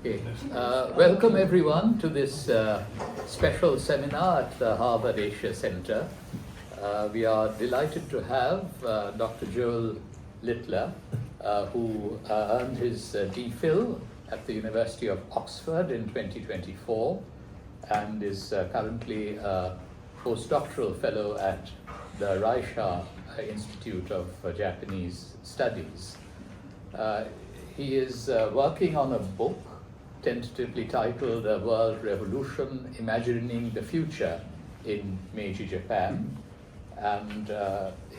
Okay. Welcome everyone to this special seminar at the Harvard Asia Center. We are delighted to have Dr. Joel Littler, who earned his DPhil at the University of Oxford in 2024 and is currently a postdoctoral fellow at the Reischauer Institute of Japanese Studies. He is working on a book tentatively titled A World Revolution, Imagining the Future in Meiji Japan. And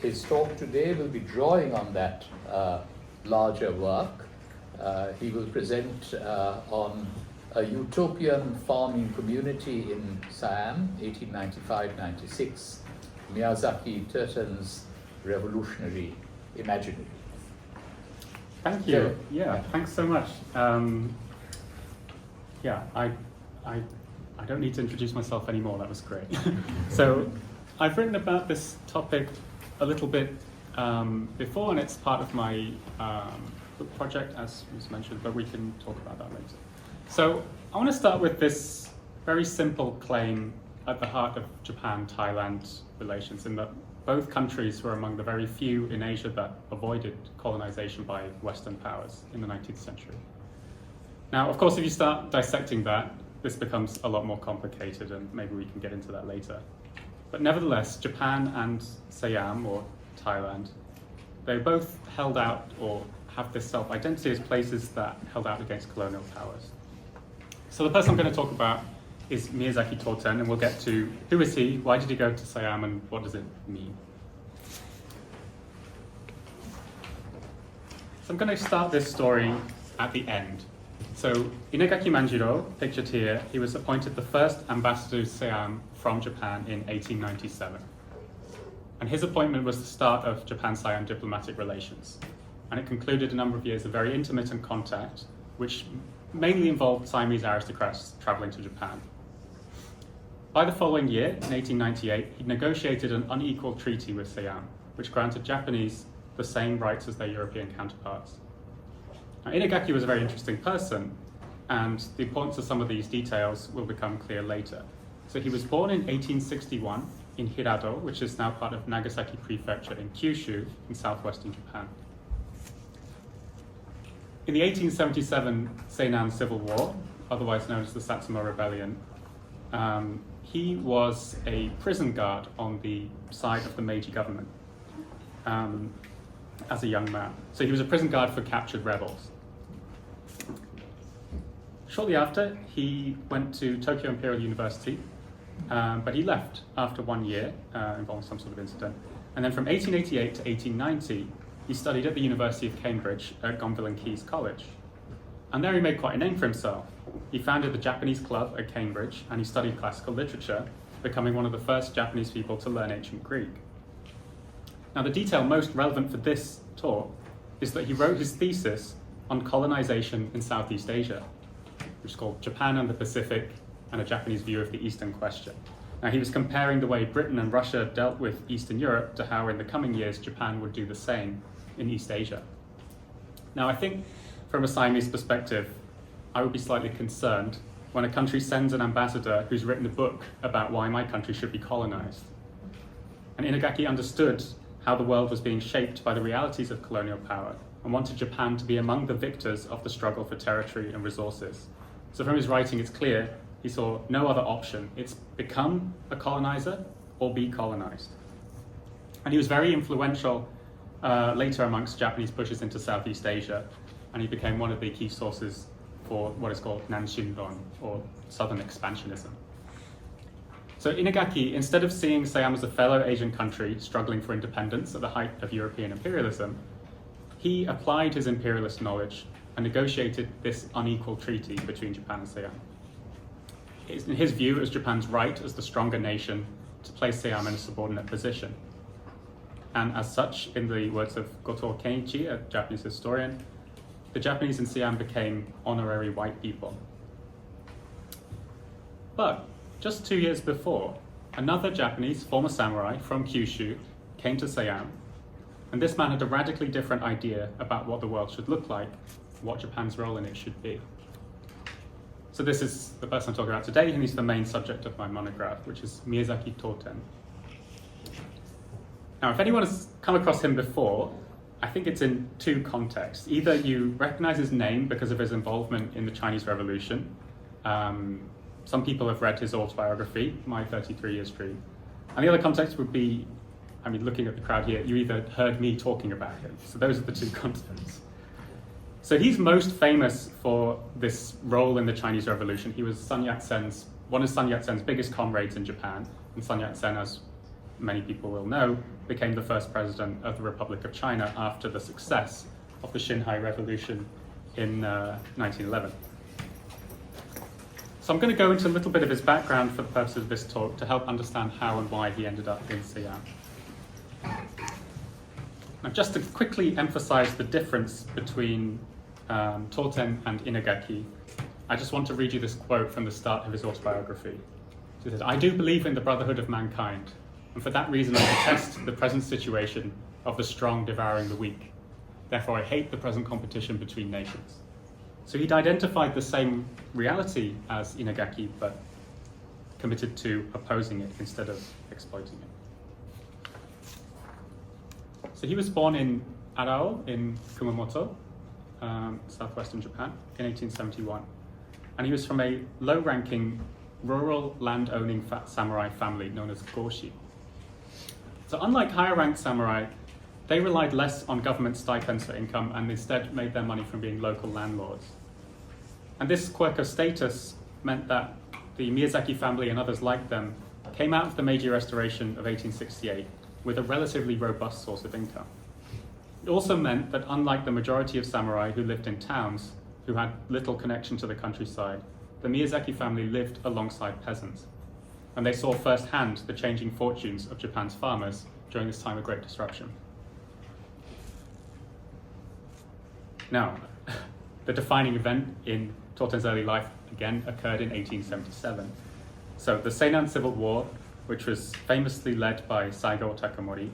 his talk today will be drawing on that larger work. He will present on a utopian farming community in Siam, 1895-96, Miyazaki Tōten's revolutionary imaginary. Thank you. Yeah, thanks so much. I don't need to introduce myself anymore. That was great. So, I've written about this topic a little bit before, and it's part of my book project, as was mentioned, but we can talk about that later. So, I want to start with this very simple claim at the heart of Japan-Thailand relations, in that both countries were among the very few in Asia that avoided colonization by Western powers in the 19th century. Now, of course, if you start dissecting that, this becomes a lot more complicated, and maybe we can get into that later. But nevertheless, Japan and Siam, or Thailand, they both held out or have this self-identity as places that held out against colonial powers. So the person I'm going to talk about is Miyazaki Tōten, and we'll get to who is he, why did he go to Siam, and what does it mean? So I'm going to start this story at the end. So Inagaki Manjiro, pictured here, he was appointed the first ambassador to Siam from Japan in 1897. And his appointment was the start of Japan-Siam diplomatic relations. And it concluded a number of years of very intermittent contact, which mainly involved Siamese aristocrats traveling to Japan. By the following year, in 1898, he negotiated an unequal treaty with Siam, which granted Japanese the same rights as their European counterparts. Now, Inagaki was a very interesting person, and the importance of some of these details will become clear later. So he was born in 1861 in Hirado, which is now part of Nagasaki Prefecture in Kyushu in southwestern Japan. In the 1877 Seinan Civil War, otherwise known as the Satsuma Rebellion, he was a prison guard on the side of the Meiji government as a young man. So he was a prison guard for captured rebels. Shortly after, he went to Tokyo Imperial University, but he left after 1 year involving some sort of incident. And then from 1888 to 1890, he studied at the University of Cambridge at Gonville and Caius College. And there he made quite a name for himself. He founded the Japanese Club at Cambridge, and he studied classical literature, becoming one of the first Japanese people to learn ancient Greek. Now, the detail most relevant for this talk is that he wrote his thesis on colonization in Southeast Asia, which is called Japan and the Pacific, and a Japanese view of the Eastern question. Now, he was comparing the way Britain and Russia dealt with Eastern Europe to how in the coming years Japan would do the same in East Asia. Now, I think from a Siamese perspective, I would be slightly concerned when a country sends an ambassador who's written a book about why my country should be colonized. And Inagaki understood how the world was being shaped by the realities of colonial power and wanted Japan to be among the victors of the struggle for territory and resources. So from his writing, it's clear he saw no other option. It's become a colonizer or be colonized. And he was very influential later amongst Japanese pushes into Southeast Asia, and he became one of the key sources for what is called Nanshinron, or Southern expansionism. So Inagaki, instead of seeing Siam as a fellow Asian country struggling for independence at the height of European imperialism, he applied his imperialist knowledge and negotiated this unequal treaty between Japan and Siam. In his view, it was Japan's right as the stronger nation to place Siam in a subordinate position. And as such, in the words of Goto Kenichi, a Japanese historian, the Japanese in Siam became honorary white people. But just 2 years before, another Japanese former samurai from Kyushu came to Siam, and this man had a radically different idea about what the world should look like, what Japan's role in it should be. So this is the person I'm talking about today, and he's the main subject of my monograph, which is Miyazaki Tōten. Now, if anyone has come across him before, I think it's in two contexts. Either you recognize his name because of his involvement in the Chinese Revolution. Some people have read his autobiography, My 33 Years Dream. And the other context would be, I mean, looking at the crowd here, you either heard me talking about him. So those are the two contexts. So he's most famous for this role in the Chinese Revolution. He was one of Sun Yat-sen's biggest comrades in Japan. And Sun Yat-sen, as many people will know, became the first president of the Republic of China after the success of the Xinhai Revolution in 1911. So I'm going to go into a little bit of his background for the purpose of this talk to help understand how and why he ended up in Siam. Now, just to quickly emphasize the difference between Tōten and Inagaki, I just want to read you this quote from the start of his autobiography. He says, "I do believe in the brotherhood of mankind, and for that reason I detest the present situation of the strong devouring the weak. Therefore I hate the present competition between nations." So he'd identified the same reality as Inagaki, but committed to opposing it instead of exploiting it. So he was born in Arao in Kumamoto, southwestern Japan, in 1871. And he was from a low-ranking rural land-owning samurai family known as goshi. So unlike higher-ranked samurai, they relied less on government stipends for income and instead made their money from being local landlords. And this quirk of status meant that the Miyazaki family and others like them came out of the Meiji Restoration of 1868 with a relatively robust source of income. It also meant that unlike the majority of samurai who lived in towns, who had little connection to the countryside, the Miyazaki family lived alongside peasants. And they saw firsthand the changing fortunes of Japan's farmers during this time of great disruption. Now, the defining event in Tōten's early life, again, occurred in 1877. So the Seinan Civil War, which was famously led by Saigo Takamori,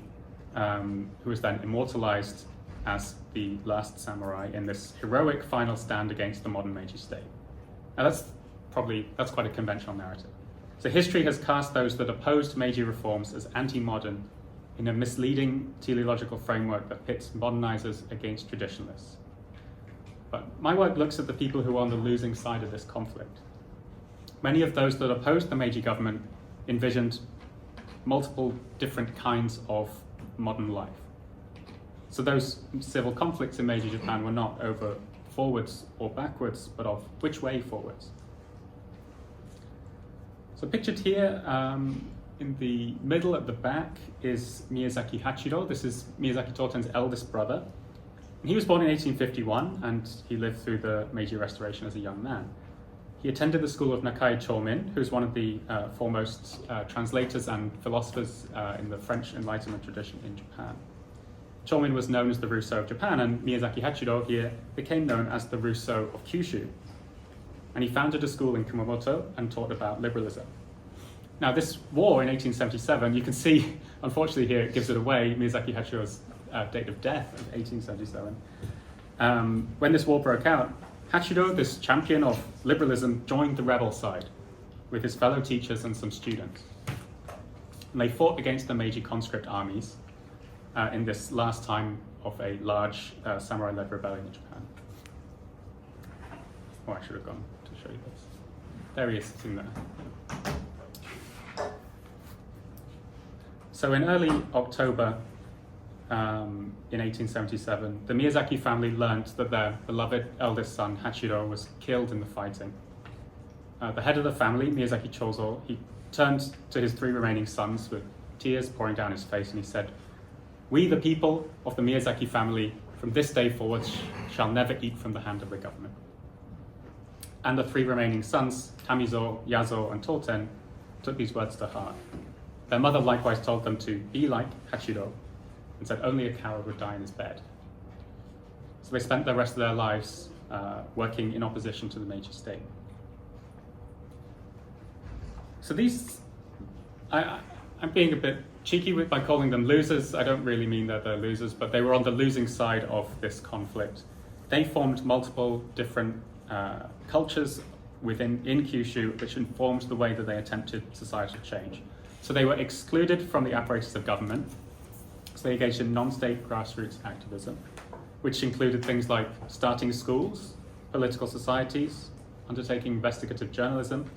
who was then immortalized as the last samurai in this heroic final stand against the modern Meiji state. Now that's quite a conventional narrative. So history has cast those that opposed Meiji reforms as anti-modern in a misleading teleological framework that pits modernizers against traditionalists. But my work looks at the people who are on the losing side of this conflict. Many of those that opposed the Meiji government envisioned multiple different kinds of modern life. So those civil conflicts in Meiji Japan were not over forwards or backwards, but of which way forwards. So pictured here in the middle at the back is Miyazaki Hachiro. This is Miyazaki Tōten's eldest brother. And he was born in 1851 and he lived through the Meiji Restoration as a young man. He attended the school of Nakai Chomin, who's one of the foremost translators and philosophers in the French Enlightenment tradition in Japan. Chomin was known as the Rousseau of Japan, and Miyazaki Hachiro here became known as the Rousseau of Kyushu. And he founded a school in Kumamoto and taught about liberalism. Now this war in 1877, you can see, unfortunately here it gives it away, Miyazaki Hachiro's date of death of 1877. When this war broke out, Hachiro, this champion of liberalism, joined the rebel side with his fellow teachers and some students. And they fought against the Meiji conscript armies in this last time of a large samurai-led rebellion in Japan. Oh, I should have gone to show you this. There he is sitting there. So in early October in 1877, the Miyazaki family learned that their beloved eldest son, Hachiro, was killed in the fighting. The head of the family, Miyazaki Chozo, he turned to his three remaining sons with tears pouring down his face, and he said, "We, the people of the Miyazaki family, from this day forward shall never eat from the hand of the government." And the three remaining sons, Tamizo, Yazo, and Tōten, took these words to heart. Their mother likewise told them to be like Hachiro, and said only a coward would die in his bed. So they spent the rest of their lives working in opposition to the Meiji state. So these, I'm being a bit cheeky by calling them losers. I don't really mean that they're losers, but they were on the losing side of this conflict. They formed multiple different cultures in Kyushu which informed the way that they attempted societal change. So they were excluded from the apparatus of government, so they engaged in non-state grassroots activism, which included things like starting schools, political societies, undertaking investigative journalism,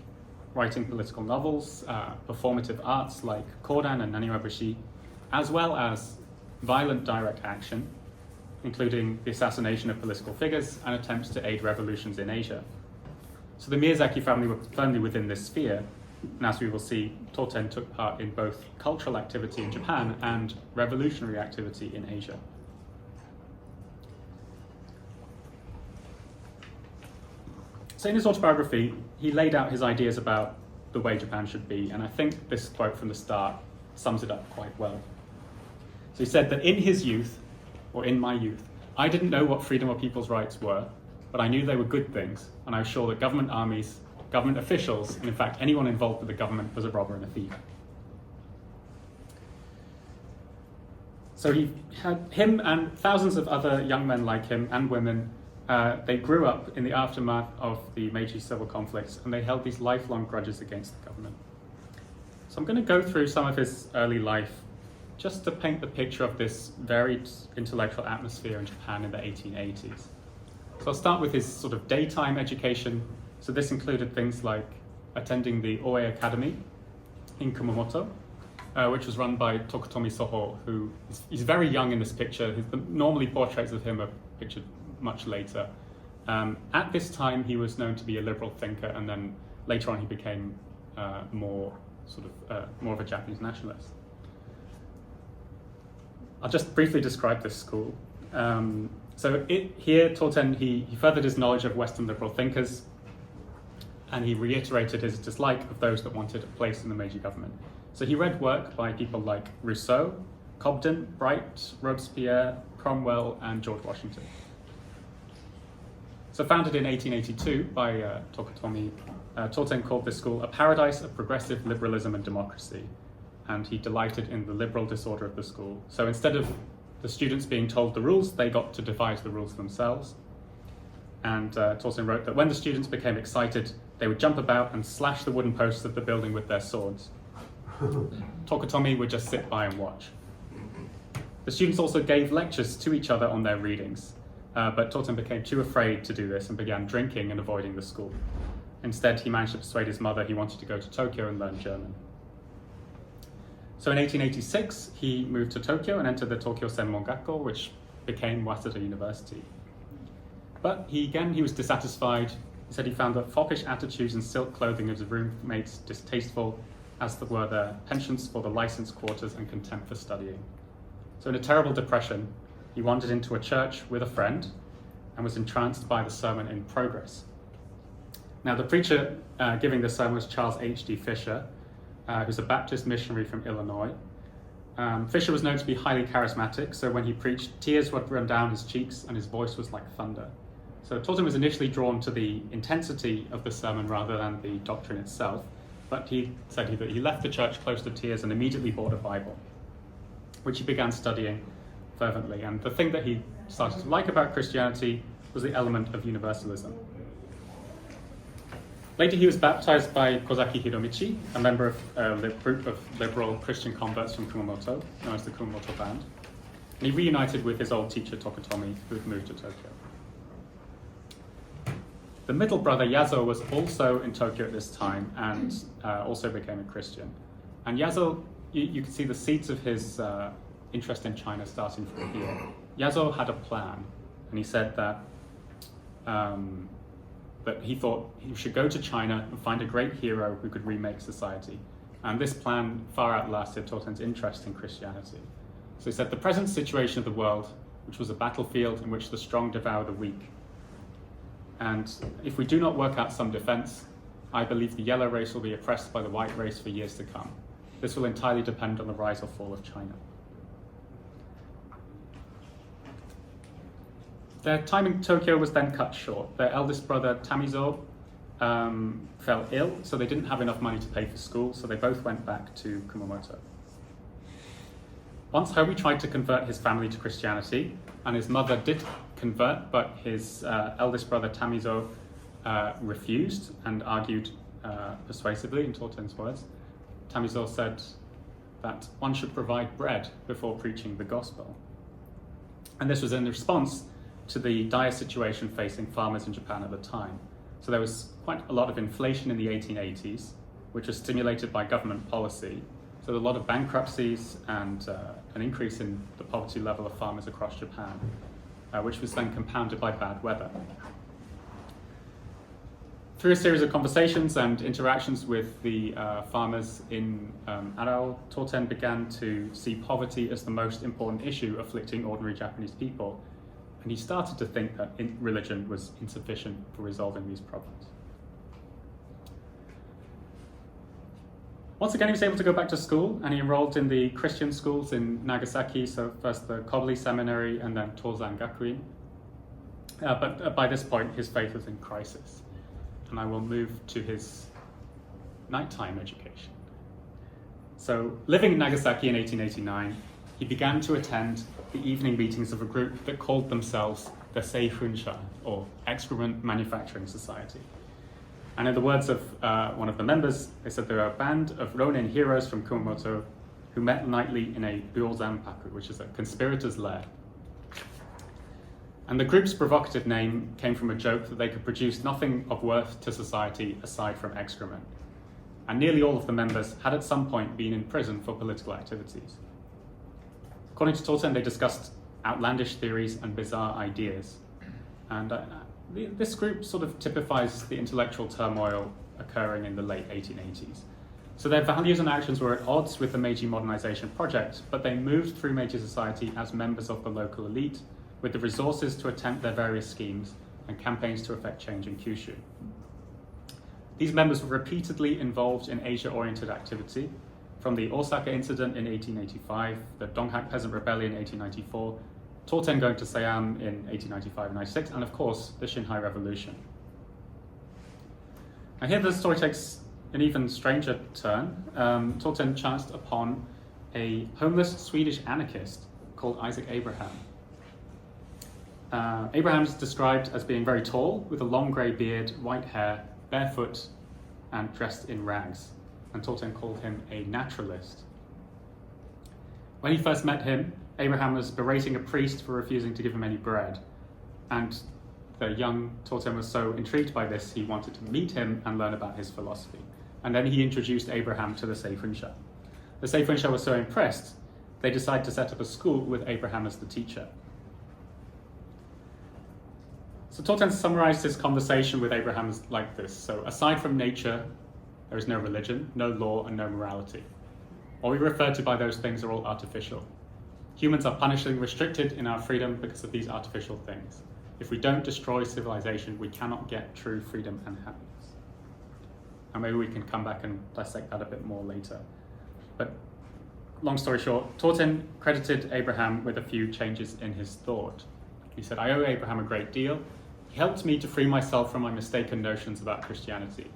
writing political novels, performative arts like kodan and naniwabushi, as well as violent direct action, including the assassination of political figures and attempts to aid revolutions in Asia. So the Miyazaki family were firmly within this sphere, and as we will see, Tōten took part in both cultural activity in Japan and revolutionary activity in Asia. So in his autobiography, he laid out his ideas about the way Japan should be, and I think this quote from the start sums it up quite well. So he said that in his youth, or in my youth, I didn't know what freedom or people's rights were, but I knew they were good things, and I was sure that government armies, government officials, and in fact anyone involved with the government was a robber and a thief. So he had him and thousands of other young men like him and women. They grew up in the aftermath of the Meiji civil conflicts, and they held these lifelong grudges against the government. So I'm going to go through some of his early life just to paint the picture of this varied intellectual atmosphere in Japan in the 1880s. So I'll start with his sort of daytime education. So this included things like attending the Oe Academy in Kumamoto, which was run by Tokutomi Soho, who he's very young in this picture. Normally portraits of him are pictured much later. At this time, he was known to be a liberal thinker, and then later on he became more of a Japanese nationalist. I'll just briefly describe this school. Here, Tōten, he furthered his knowledge of Western liberal thinkers, and he reiterated his dislike of those that wanted a place in the Meiji government. So he read work by people like Rousseau, Cobden, Bright, Robespierre, Cromwell, and George Washington. So founded in 1882 by Tokutomi, Tōten called this school a paradise of progressive liberalism and democracy, and he delighted in the liberal disorder of the school. So instead of the students being told the rules, they got to devise the rules themselves. And Tōten wrote that when the students became excited, they would jump about and slash the wooden posts of the building with their swords. Tokutomi would just sit by and watch. The students also gave lectures to each other on their readings, but Tōten became too afraid to do this and began drinking and avoiding the school. Instead, he managed to persuade his mother he wanted to go to Tokyo and learn German. So in 1886, he moved to Tokyo and entered the Tokyo Senmon Gakko, which became Waseda University. But he was dissatisfied. He said he found the foppish attitudes and silk clothing of his roommates distasteful, as were their pensions for the licensed quarters and contempt for studying. So in a terrible depression, he wandered into a church with a friend and was entranced by the sermon in progress. Now, the preacher giving the sermon was Charles H.D. Fisher, who's a Baptist missionary from Illinois. Fisher was known to be highly charismatic, so when he preached, tears would run down his cheeks and his voice was like thunder. So Tōten was initially drawn to the intensity of the sermon rather than the doctrine itself, but he said that he left the church close to tears and immediately bought a Bible, which he began studying fervently. And the thing that he started to like about Christianity was the element of universalism. Later, he was baptized by Kozaki Hiromichi, a member of a group of liberal Christian converts from Kumamoto, known as the Kumamoto Band. And he reunited with his old teacher, Tokutomi, who had moved to Tokyo. The middle brother, Yazo, was also in Tokyo at this time and also became a Christian. And Yazo, you can see the seeds of his interest in China starting from here. Yazo had a plan, and he said that he thought he should go to China and find a great hero who could remake society. And this plan far outlasted Tōten's interest in Christianity. So he said, the present situation of the world, which was a battlefield in which the strong devour the weak. And if we do not work out some defense, I believe the yellow race will be oppressed by the white race for years to come. This will entirely depend on the rise or fall of China. Their time in Tokyo was then cut short. Their eldest brother, Tamizo, fell ill, so they didn't have enough money to pay for school, so they both went back to Kumamoto. Once Homi tried to convert his family to Christianity, and his mother did convert, but his eldest brother, Tamizo, refused and argued persuasively, in Tōten's words. Tamizo said that one should provide bread before preaching the gospel. And this was in response to the dire situation facing farmers in Japan at the time. So there was quite a lot of inflation in the 1880s, which was stimulated by government policy. So a lot of bankruptcies and an increase in the poverty level of farmers across Japan, which was then compounded by bad weather. Through a series of conversations and interactions with the farmers in Arao, Tōten began to see poverty as the most important issue afflicting ordinary Japanese people, and he started to think that religion was insufficient for resolving these problems. Once again, he was able to go back to school, and he enrolled in the Christian schools in Nagasaki, so first the Kobli Seminary and then Tozan Gakuin. But by this point, his faith was in crisis. And I will move to his nighttime education. So, living in Nagasaki in 1889, he began to attend the evening meetings of a group that called themselves the Seifunsha, or Excrement Manufacturing Society. And in the words of one of the members, they said they're a band of Ronin heroes from Kumamoto who met nightly in a Ryōzanpaku, which is a conspirator's lair. And the group's provocative name came from a joke that they could produce nothing of worth to society aside from excrement. And nearly all of the members had at some point been in prison for political activities. According to Tōten, they discussed outlandish theories and bizarre ideas. And this group sort of typifies the intellectual turmoil occurring in the late 1880s. So their values and actions were at odds with the Meiji modernization project, but they moved through Meiji society as members of the local elite, with the resources to attempt their various schemes and campaigns to effect change in Kyushu. These members were repeatedly involved in Asia-oriented activity, from the Osaka incident in 1885, the Donghak Peasant Rebellion in 1894, Tōten going to Siam in 1895 and 96, and of course, the Shinhai Revolution. And here the story takes an even stranger turn. Tōten chanced upon a homeless Swedish anarchist called Isaac Abraham. Abraham's described as being very tall, with a long grey beard, white hair, barefoot, and dressed in rags. And Tōten called him a naturalist. When he first met him, Abraham was berating a priest for refusing to give him any bread. And the young Tōten was so intrigued by this, he wanted to meet him and learn about his philosophy. And then he introduced Abraham to the Seifunsha. The Seifunsha was so impressed, they decided to set up a school with Abraham as the teacher. So Tōten summarized his conversation with Abraham like this. So aside from nature, there is no religion, no law, and no morality. What we refer to by those things are all artificial. Humans are punished and restricted in our freedom because of these artificial things. If we don't destroy civilization, we cannot get true freedom and happiness. And maybe we can come back and dissect that a bit more later. But long story short, Tōten credited Abraham with a few changes in his thought. He said, I owe Abraham a great deal. He helped me to free myself from my mistaken notions about Christianity.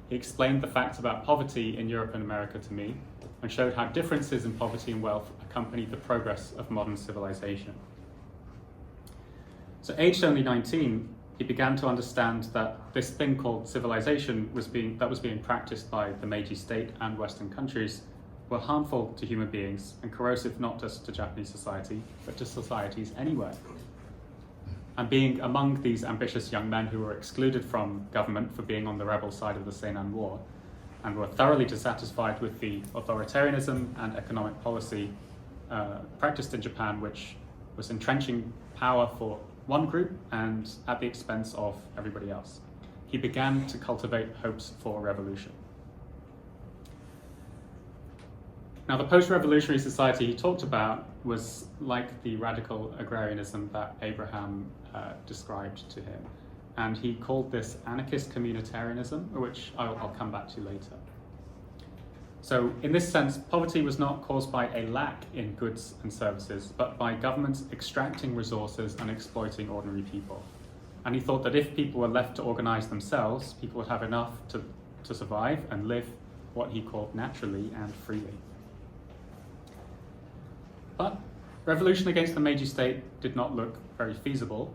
He explained the facts about poverty in Europe and America to me and showed how differences in poverty and wealth accompanied the progress of modern civilization. So aged only 19, he began to understand that this thing called civilization was being practiced by the Meiji state and Western countries were harmful to human beings and corrosive not just to Japanese society, but to societies anywhere. And being among these ambitious young men who were excluded from government for being on the rebel side of the Seinan War, and were thoroughly dissatisfied with the authoritarianism and economic policy practiced in Japan, which was entrenching power for one group and at the expense of everybody else. He began to cultivate hopes for revolution. Now, the post-revolutionary society he talked about was like the radical agrarianism that Abraham described to him. And he called this anarchist communitarianism, which I'll come back to later. So in this sense, poverty was not caused by a lack in goods and services, but by governments extracting resources and exploiting ordinary people. And he thought that if people were left to organize themselves, people would have enough to survive and live what he called naturally and freely. But revolution against the Meiji state did not look very feasible.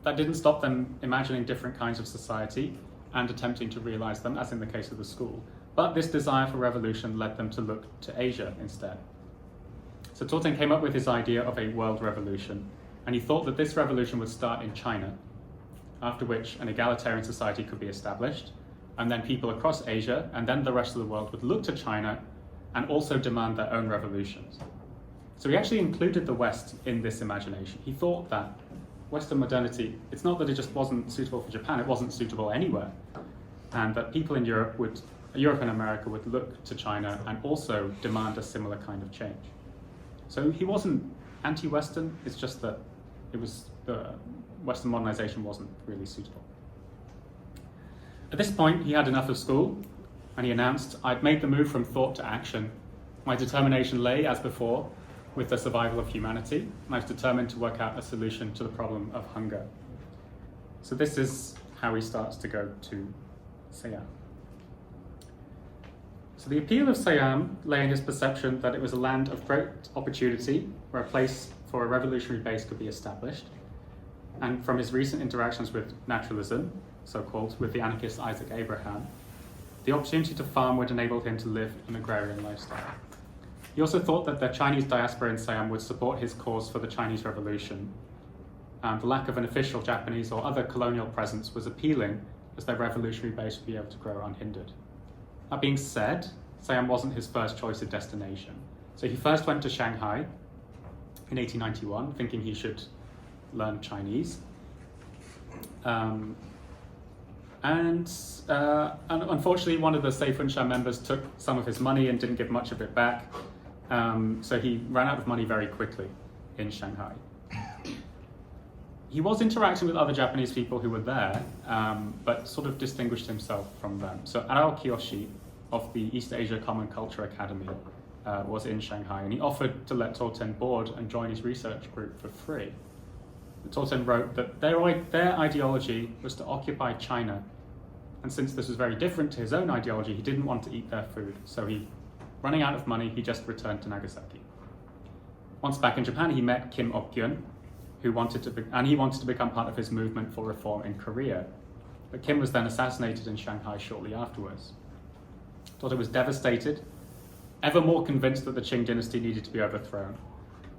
that didn't stop them imagining different kinds of society and attempting to realize them, as in the case of the school. But this desire for revolution led them to look to Asia instead. So Tōten came up with his idea of a world revolution, and he thought that this revolution would start in China, after which an egalitarian society could be established, and then people across Asia and then the rest of the world would look to China and also demand their own revolutions. So he actually included the West in this imagination. He thought that Western modernity, it's not that it just wasn't suitable for Japan, it wasn't suitable anywhere, and that people in Europe and America would look to China and also demand a similar kind of change. So he wasn't anti-Western, it's just that it was Western modernization wasn't really suitable. At this point, he had enough of school, and he announced, "I'd made the move from thought to action. My determination lay, as before, with the survival of humanity, and I was determined to work out a solution to the problem of hunger." So this is how he starts to go to Siam. So the appeal of Siam lay in his perception that it was a land of great opportunity, where a place for a revolutionary base could be established, and from his recent interactions with naturalism, so-called, with the anarchist Isaac Abraham, the opportunity to farm would enable him to live an agrarian lifestyle. He also thought that the Chinese diaspora in Siam would support his cause for the Chinese Revolution, and the lack of an official Japanese or other colonial presence was appealing, as their revolutionary base would be able to grow unhindered. That being said, Siam wasn't his first choice of destination. So he first went to Shanghai in 1891, thinking he should learn Chinese. And unfortunately, one of the Seifunsha members took some of his money and didn't give much of it back. So he ran out of money very quickly in Shanghai. He was interacting with other Japanese people who were there, but sort of distinguished himself from them. So Arao Kiyoshi of the East Asia Common Culture Academy was in Shanghai, and he offered to let Tōten board and join his research group for free. Tōten wrote that their ideology was to occupy China, and since this was very different to his own ideology, he didn't want to eat their food, so running out of money, he just returned to Nagasaki. Once back in Japan, he met Kim Ok-gyun, who wanted to become part of his movement for reform in Korea. But Kim was then assassinated in Shanghai shortly afterwards. Tōten was devastated, ever more convinced that the Qing dynasty needed to be overthrown.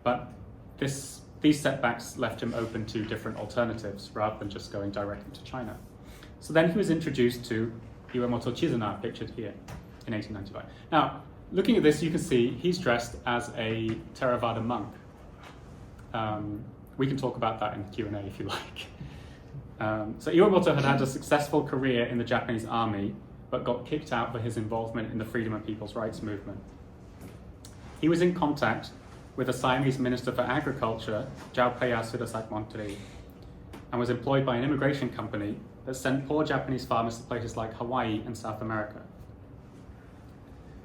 But these setbacks left him open to different alternatives rather than just going directly to China. So then he was introduced to Iwamoto Chizuna, pictured here, in 1895. Now, looking at this, you can see he's dressed as a Theravada monk. We can talk about that in the Q&A if you like. So Iwamoto had a successful career in the Japanese army, but got kicked out for his involvement in the freedom and people's rights movement. He was in contact with the Siamese Minister for Agriculture, Jaupaya Sudasak Montri, and was employed by an immigration company that sent poor Japanese farmers to places like Hawaii and South America.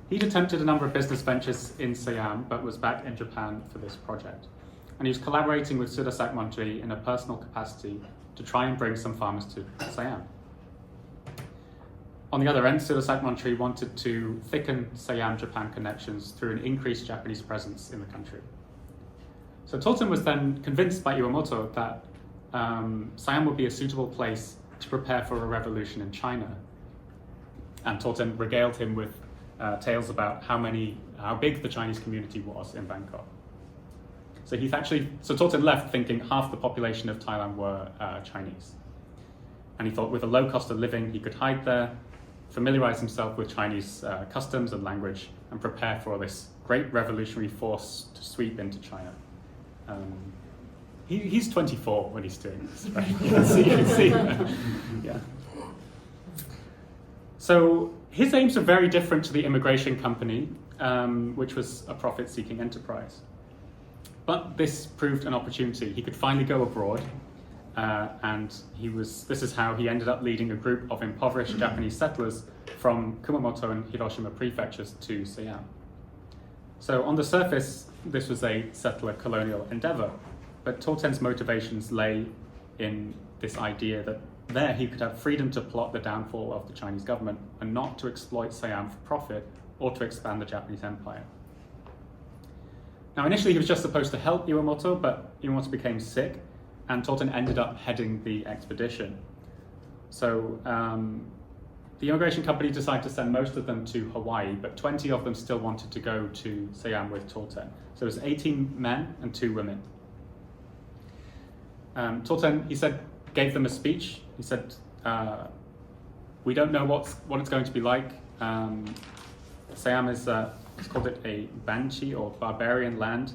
He'd attempted a number of business ventures in Siam, but was back in Japan for this project. And he was collaborating with Sudasak Montri in a personal capacity to try and bring some farmers to Siam. On the other end, Sudasak Montri wanted to thicken Siam-Japan connections through an increased Japanese presence in the country. So Tōten was then convinced by Iwamoto that Siam would be a suitable place to prepare for a revolution in China. And Tōten regaled him with tales about how big the Chinese community was in Bangkok. So Tōten left thinking half the population of Thailand were Chinese. And he thought with a low cost of living, he could hide there, familiarize himself with Chinese customs and language, and prepare for this great revolutionary force to sweep into China. He's 24 when he's doing this, right? You can see. Yeah. So his aims are very different to the immigration company, which was a profit-seeking enterprise. But this proved an opportunity. He could finally go abroad, and this is how he ended up leading a group of impoverished Japanese settlers from Kumamoto and Hiroshima prefectures to Siam. So on the surface, this was a settler colonial endeavor, but Tōten's motivations lay in this idea that there he could have freedom to plot the downfall of the Chinese government and not to exploit Siam for profit or to expand the Japanese empire. Now, initially he was just supposed to help Iwamoto, but Iwamoto became sick, and Tōten ended up heading the expedition. So the immigration company decided to send most of them to Hawaii, but 20 of them still wanted to go to Siam with Tōten. So it was 18 men and 2 women. Tōten, he said, gave them a speech. He said, we don't know what it's going to be like. Siam is, it's called it a banshee or barbarian land.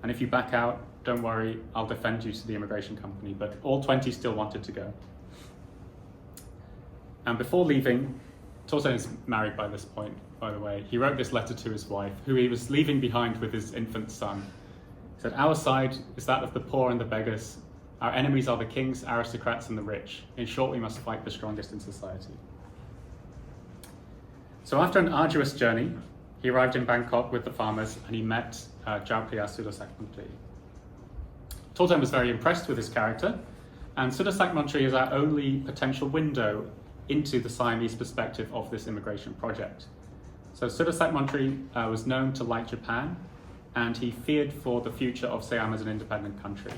And if you back out, don't worry, I'll defend you to the immigration company. But all 20 still wanted to go. And before leaving, Tōten is married by this point, by the way. He wrote this letter to his wife, who he was leaving behind with his infant son. He said, our side is that of the poor and the beggars. Our enemies are the kings, aristocrats, and the rich. In short, we must fight the strongest in society. So after an arduous journey, he arrived in Bangkok with the farmers and he met Jaupia Sudasakmantri. Tōten was very impressed with his character, and Sudasakmantri is our only potential window into the Siamese perspective of this immigration project. So Sudasakmantri was known to like Japan, and he feared for the future of Siam as an independent country.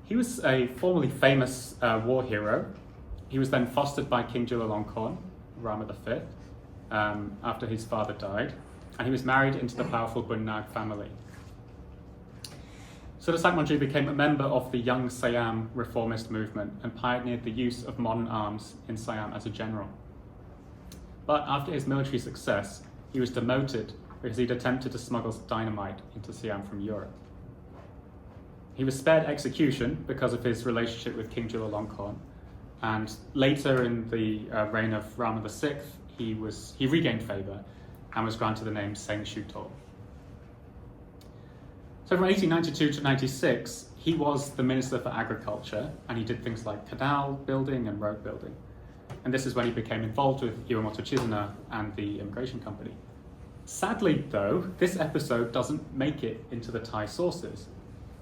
He was a formerly famous war hero. He was then fostered by King Chulalongkorn, Rama V, after his father died, and he was married into the powerful Bunnag family. Sudasakmantri became a member of the Young Siam reformist movement and pioneered the use of modern arms in Siam as a general. But after his military success, he was demoted because he'd attempted to smuggle dynamite into Siam from Europe. He was spared execution because of his relationship with King Chulalongkorn, and later in the reign of Rama VI, he regained favour and was granted the name Seng Shuto. So from 1892 to 96, he was the Minister for Agriculture, and he did things like canal building and road building. And this is when he became involved with Iwamoto Chizuna and the immigration company. Sadly, though, this episode doesn't make it into the Thai sources.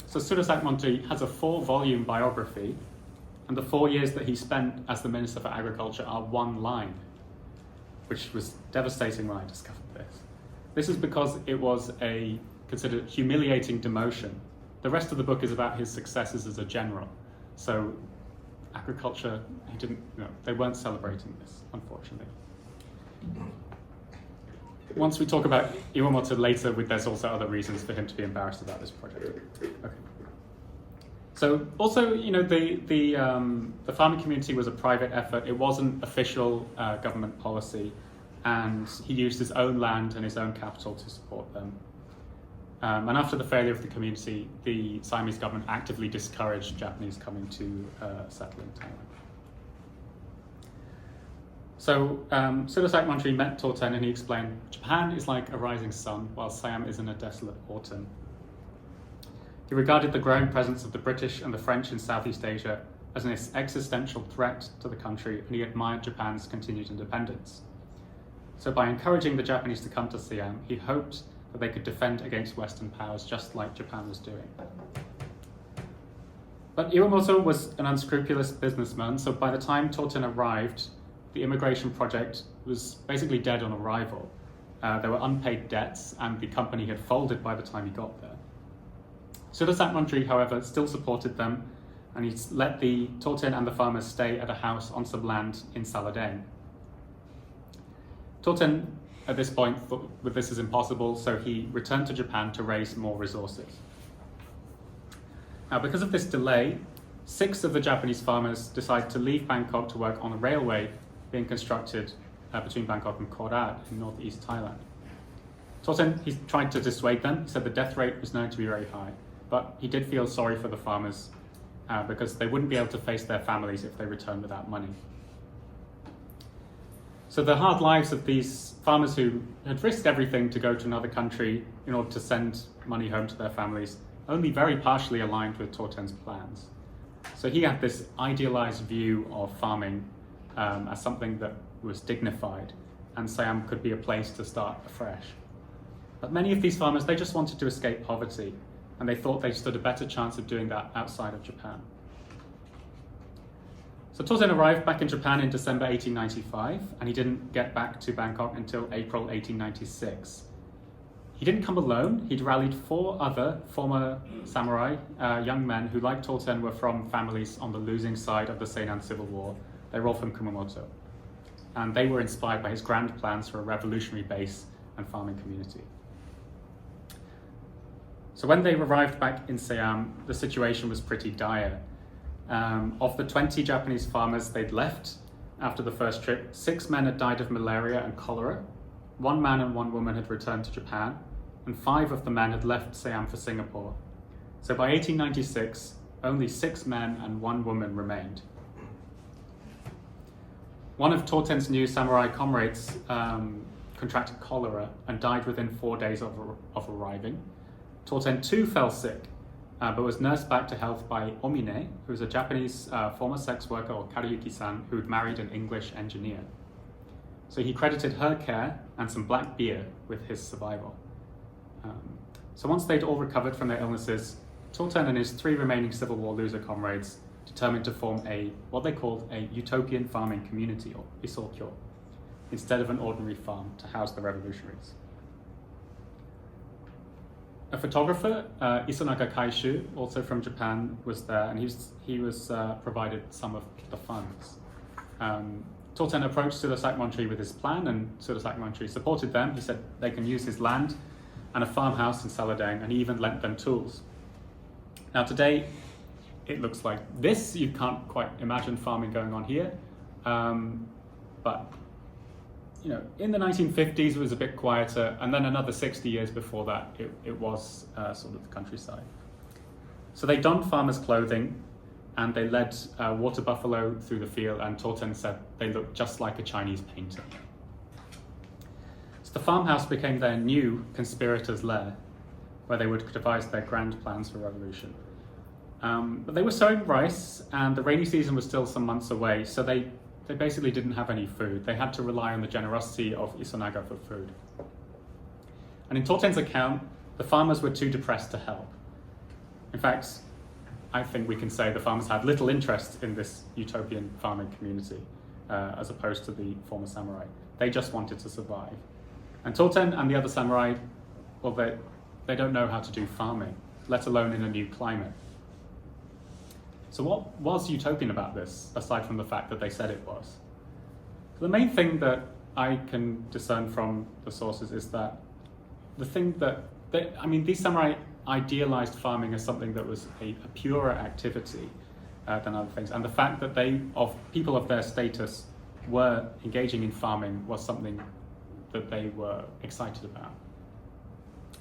So Sudasakmantri has a 4-volume biography, and the 4 years that he spent as the Minister for Agriculture are 1 line, which was devastating when I discovered this. This is because it was a considered humiliating demotion. The rest of the book is about his successes as a general. So agriculture, they weren't celebrating this, unfortunately. Once we talk about Iwamoto later, there's also other reasons for him to be embarrassed about this project. Okay. So also, the farming community was a private effort. It wasn't official government policy, and he used his own land and his own capital to support them. And after the failure of the community, the Siamese government actively discouraged Japanese coming to settle in Thailand. So Sudasakmantri met Tōten and he explained, Japan is like a rising sun, while Siam is in a desolate autumn. He regarded the growing presence of the British and the French in Southeast Asia as an existential threat to the country, and he admired Japan's continued independence. So by encouraging the Japanese to come to Siam, he hoped that they could defend against Western powers just like Japan was doing. But Iwamoto was an unscrupulous businessman, so by the time Tōten arrived, the immigration project was basically dead on arrival. There were unpaid debts, and the company had folded by the time he got there. Sudasakmantri, however, still supported them, and he let the Tōten and the farmers stay at a house on some land in Saladin. Tōten, at this point, thought that this is impossible, so he returned to Japan to raise more resources. Now, because of this delay, 6 of the Japanese farmers decided to leave Bangkok to work on a railway being constructed between Bangkok and Korat in northeast Thailand. Tōten, he tried to dissuade them. He said the death rate was known to be very high, but he did feel sorry for the farmers because they wouldn't be able to face their families if they returned without money. So the hard lives of these farmers who had risked everything to go to another country in order to send money home to their families only very partially aligned with Tōten's plans. So he had this idealized view of farming as something that was dignified, and Siam could be a place to start afresh. But many of these farmers, they just wanted to escape poverty, and they thought they stood a better chance of doing that outside of Japan. So Tōten arrived back in Japan in December 1895, and he didn't get back to Bangkok until April 1896. He didn't come alone. He'd rallied 4 other former samurai, young men who, like Tōten, were from families on the losing side of the Seinan Civil War. They were all from Kumamoto. And they were inspired by his grand plans for a revolutionary base and farming community. So when they arrived back in Siam, the situation was pretty dire. Of the 20 Japanese farmers they'd left after the first trip, 6 men had died of malaria and cholera, 1 man and 1 woman had returned to Japan, and 5 of the men had left Siam for Singapore. So by 1896, only 6 men and 1 woman remained. One of Tōten's new samurai comrades contracted cholera and died within 4 days of arriving. Tōten too fell sick, but was nursed back to health by Omine, who was a Japanese former sex worker, or Karuyuki-san, who had married an English engineer. So he credited her care and some black beer with his survival. So once they'd all recovered from their illnesses, Tōten and his 3 remaining Civil War loser comrades determined to form what they called a Utopian farming community, or risōkyō, instead of an ordinary farm to house the revolutionaries. A photographer, Isunaga Kyushu, also from Japan, was there, and he was provided some of the funds. Tōten approached Sudasak Montri with his plan, and Sudasak Montri supported them. He said they can use his land and a farmhouse in Saladang, and he even lent them tools. Now today, it looks like this. You can't quite imagine farming going on here, but in the 1950s it was a bit quieter, and then another 60 years before that, it was sort of the countryside. So they donned farmers' clothing, and they led water buffalo through the field, and Tōten said they looked just like a Chinese painter. So the farmhouse became their new conspirators' lair, where they would devise their grand plans for revolution. But they were sowing rice, and the rainy season was still some months away, so they basically didn't have any food. They had to rely on the generosity of Isunaga for food. And in Tōten's account, the farmers were too depressed to help. In fact, I think we can say the farmers had little interest in this utopian farming community, as opposed to the former samurai. They just wanted to survive. And Tōten and the other samurai, well, they don't know how to do farming, let alone in a new climate. So what was utopian about this, aside from the fact that they said it was? The main thing that I can discern from the sources is that these samurai idealized farming as something that was a purer activity than other things, and the fact that people of their status were engaging in farming was something that they were excited about.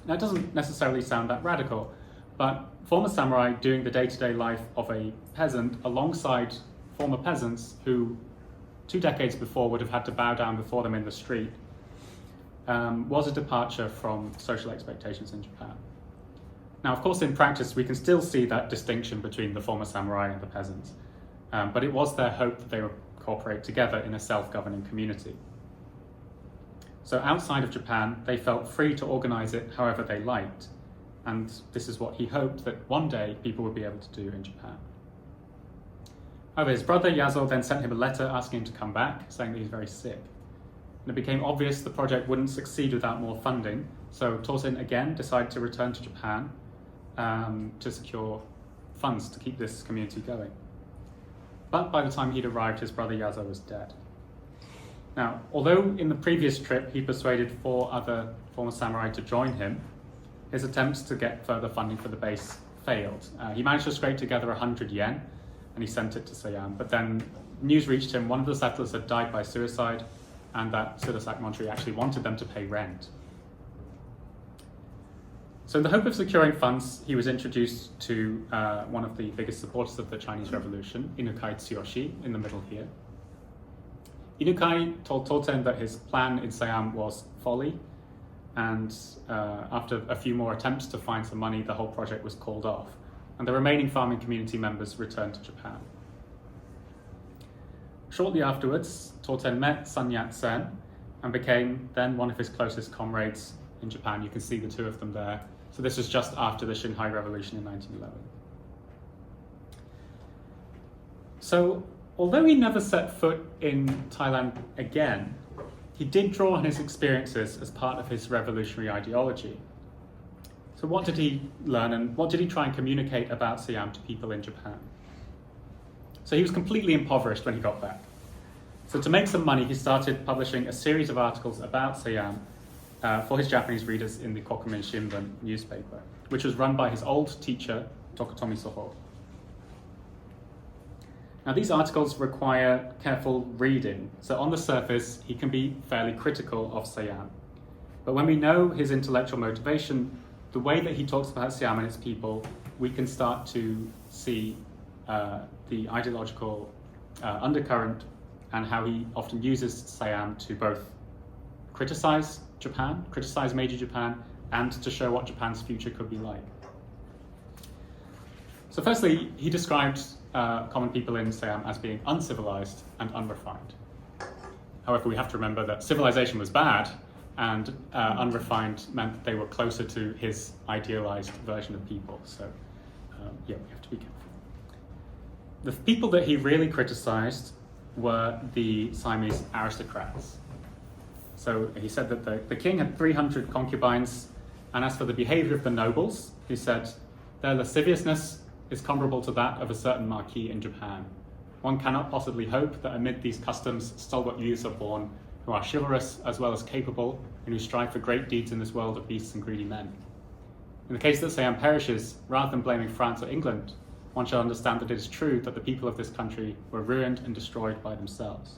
Now, it doesn't necessarily sound that radical, but former samurai doing the day-to-day life of a peasant alongside former peasants who 2 decades before would have had to bow down before them in the street was a departure from social expectations in Japan. Now, of course, in practice, we can still see that distinction between the former samurai and the peasants, but it was their hope that they would cooperate together in a self-governing community. So outside of Japan, they felt free to organize it however they liked, and this is what he hoped that one day people would be able to do in Japan. However, his brother Yazo then sent him a letter asking him to come back, saying that he was very sick. And it became obvious the project wouldn't succeed without more funding, so Tōten again decided to return to Japan to secure funds to keep this community going. But by the time he'd arrived, his brother Yazo was dead. Now, although in the previous trip he persuaded 4 other former samurai to join him, his attempts to get further funding for the base failed. He managed to scrape together 100 yen, and he sent it to Siam. But then news reached him, one of the settlers had died by suicide, and that Sudasak Montri actually wanted them to pay rent. So in the hope of securing funds, he was introduced to one of the biggest supporters of the Chinese Revolution, Inukai Tsuyoshi, in the middle here. Inukai told Tōten that his plan in Siam was folly, and after a few more attempts to find some money, the whole project was called off, and the remaining farming community members returned to Japan. Shortly afterwards, Tōten met Sun Yat-sen and became then one of his closest comrades in Japan. You can see the 2 of them there. So this was just after the Xinhai Revolution in 1911. So although he never set foot in Thailand again, he did draw on his experiences as part of his revolutionary ideology. So what did he learn and what did he try and communicate about Siam to people in Japan? So he was completely impoverished when he got back. So to make some money, he started publishing a series of articles about Siam for his Japanese readers in the Kokumin Shimbun newspaper, which was run by his old teacher, Tokutomi Soho. Now these articles require careful reading, so on the surface he can be fairly critical of Siam. But when we know his intellectual motivation, the way that he talks about Siam and its people, we can start to see the ideological undercurrent and how he often uses Siam to both criticize Japan, criticize Meiji Japan, and to show what Japan's future could be like. So firstly, he described common people in Siam as being uncivilized and unrefined. However, we have to remember that civilization was bad, and unrefined meant that they were closer to his idealized version of people. So we have to be careful. The people that he really criticized were the Siamese aristocrats. So he said that the king had 300 concubines, and as for the behavior of the nobles, he said, their lasciviousness is comparable to that of a certain marquis in Japan. One cannot possibly hope that amid these customs stalwart youths are born, who are chivalrous as well as capable, and who strive for great deeds in this world of beasts and greedy men. In the case that Siam perishes, rather than blaming France or England, one shall understand that it is true that the people of this country were ruined and destroyed by themselves.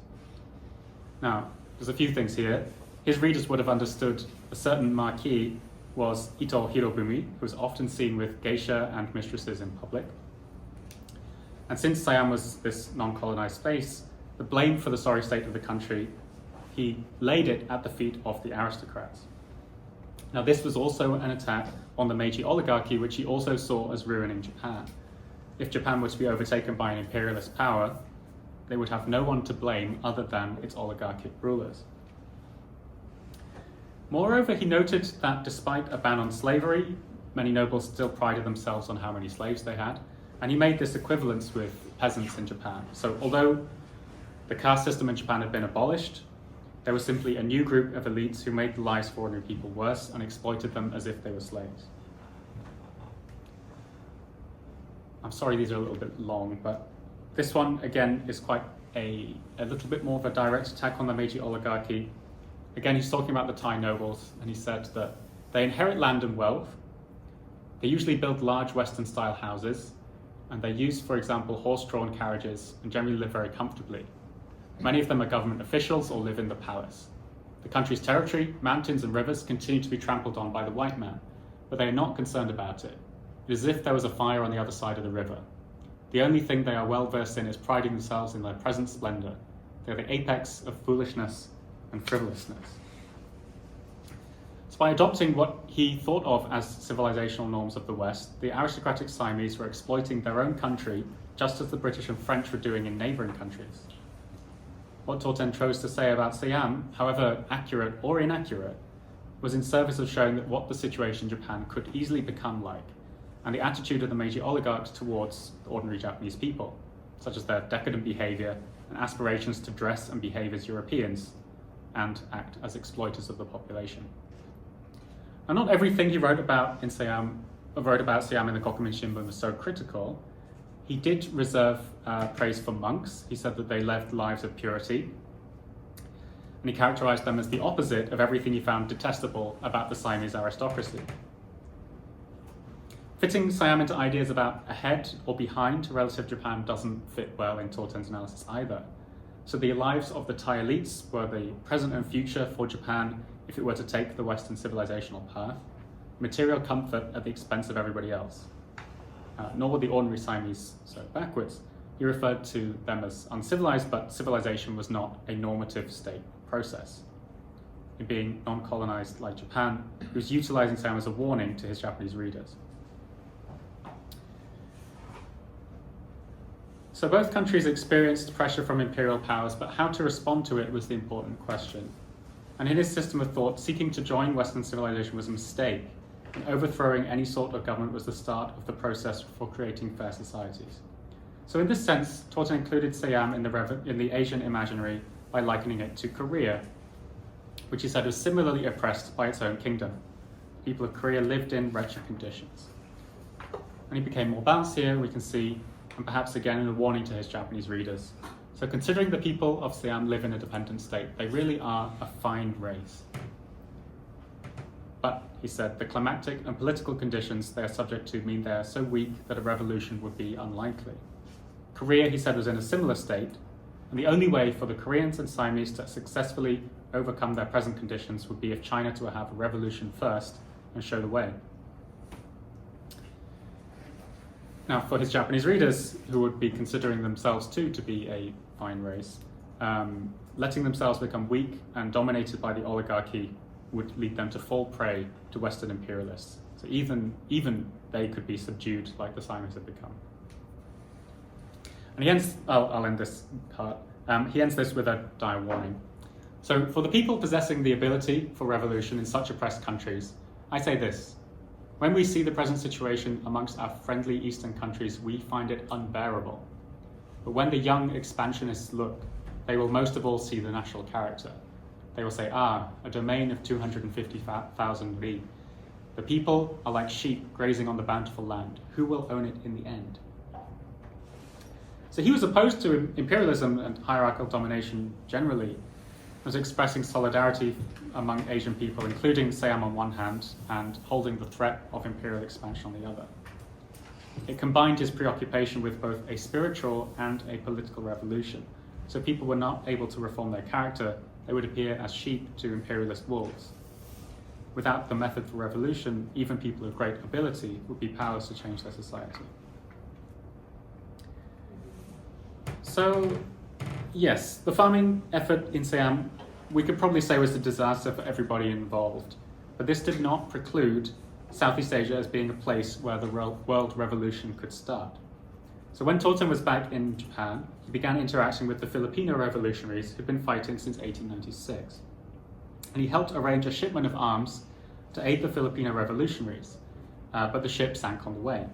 Now, there's a few things here. His readers would have understood a certain marquis was Ito Hirobumi, who was often seen with geisha and mistresses in public. And since Siam was this non-colonized space, the blame for the sorry state of the country, he laid it at the feet of the aristocrats. Now this was also an attack on the Meiji oligarchy, which he also saw as ruining Japan. If Japan was to be overtaken by an imperialist power, they would have no one to blame other than its oligarchic rulers. Moreover, he noted that despite a ban on slavery, many nobles still prided themselves on how many slaves they had, and he made this equivalence with peasants in Japan. So although the caste system in Japan had been abolished, there was simply a new group of elites who made the lives for ordinary people worse and exploited them as if they were slaves. I'm sorry these are a little bit long, but this one, again, is quite a little bit more of a direct attack on the Meiji oligarchy. Again, he's talking about the Thai nobles, and he said that they inherit land and wealth, they usually build large Western-style houses, and they use, for example, horse-drawn carriages, and generally live very comfortably. Many of them are government officials or live in the palace. The country's territory, mountains and rivers continue to be trampled on by the white man, but they are not concerned about it. It is as if there was a fire on the other side of the river. The only thing they are well versed in is priding themselves in their present splendor. They are the apex of foolishness and frivolousness. So by adopting what he thought of as civilizational norms of the West, the aristocratic Siamese were exploiting their own country just as the British and French were doing in neighboring countries. What Tōten chose to say about Siam, however accurate or inaccurate, was in service of showing that what the situation in Japan could easily become like, and the attitude of the Meiji oligarchs towards the ordinary Japanese people, such as their decadent behavior and aspirations to dress and behave as Europeans and act as exploiters of the population. And not everything he wrote about Siam in the Kokumin Shimbun was so critical. He did reserve praise for monks. He said that they lived lives of purity, and he characterized them as the opposite of everything he found detestable about the Siamese aristocracy. Fitting Siam into ideas about ahead or behind relative Japan doesn't fit well in Tōten's analysis either. So the lives of the Thai elites were the present and future for Japan if it were to take the Western civilizational path, material comfort at the expense of everybody else. Nor were the ordinary Siamese so backwards. He referred to them as uncivilized, but civilization was not a normative state process. In being non-colonized like Japan, he was utilizing Siam as a warning to his Japanese readers. So both countries experienced pressure from imperial powers, but how to respond to it was the important question. And in his system of thought, seeking to join Western civilization was a mistake, and overthrowing any sort of government was the start of the process for creating fair societies. So in this sense, Tōten included Siam in the Asian imaginary by likening it to Korea. which he said was similarly oppressed by its own kingdom. People of Korea lived in wretched conditions. And he became more balanced here, we can see, and perhaps again a warning to his Japanese readers. So considering the people of Siam live in a dependent state, they really are a fine race. But, he said, the climatic and political conditions they are subject to mean they are so weak that a revolution would be unlikely. Korea, he said, was in a similar state, and the only way for the Koreans and Siamese to successfully overcome their present conditions would be if China to have a revolution first and show the way. Now, for his Japanese readers, who would be considering themselves too to be a fine race, letting themselves become weak and dominated by the oligarchy would lead them to fall prey to Western imperialists. So even they could be subdued like the Siamese had become. And he ends, I'll end this part, he ends this with a dire warning. So for the people possessing the ability for revolution in such oppressed countries, I say this: when we see the present situation amongst our friendly Eastern countries, we find it unbearable. But when the young expansionists look, they will most of all see the national character. They will say, a domain of 250,000 li. The people are like sheep grazing on the bountiful land. Who will own it in the end? So he was opposed to imperialism and hierarchical domination generally. He was expressing solidarity among Asian people, including Siam on one hand, and holding the threat of imperial expansion on the other. It combined his preoccupation with both a spiritual and a political revolution. So people were not able to reform their character, they would appear as sheep to imperialist wolves. Without the method for revolution, even people of great ability would be powerless to change their society. So, yes, the farming effort in Siam, we could probably say, was a disaster for everybody involved. But this did not preclude Southeast Asia as being a place where the world revolution could start. So when Tōten was back in Japan, he began interacting with the Filipino revolutionaries who'd been fighting since 1896. And he helped arrange a shipment of arms to aid the Filipino revolutionaries, but the ship sank on the way.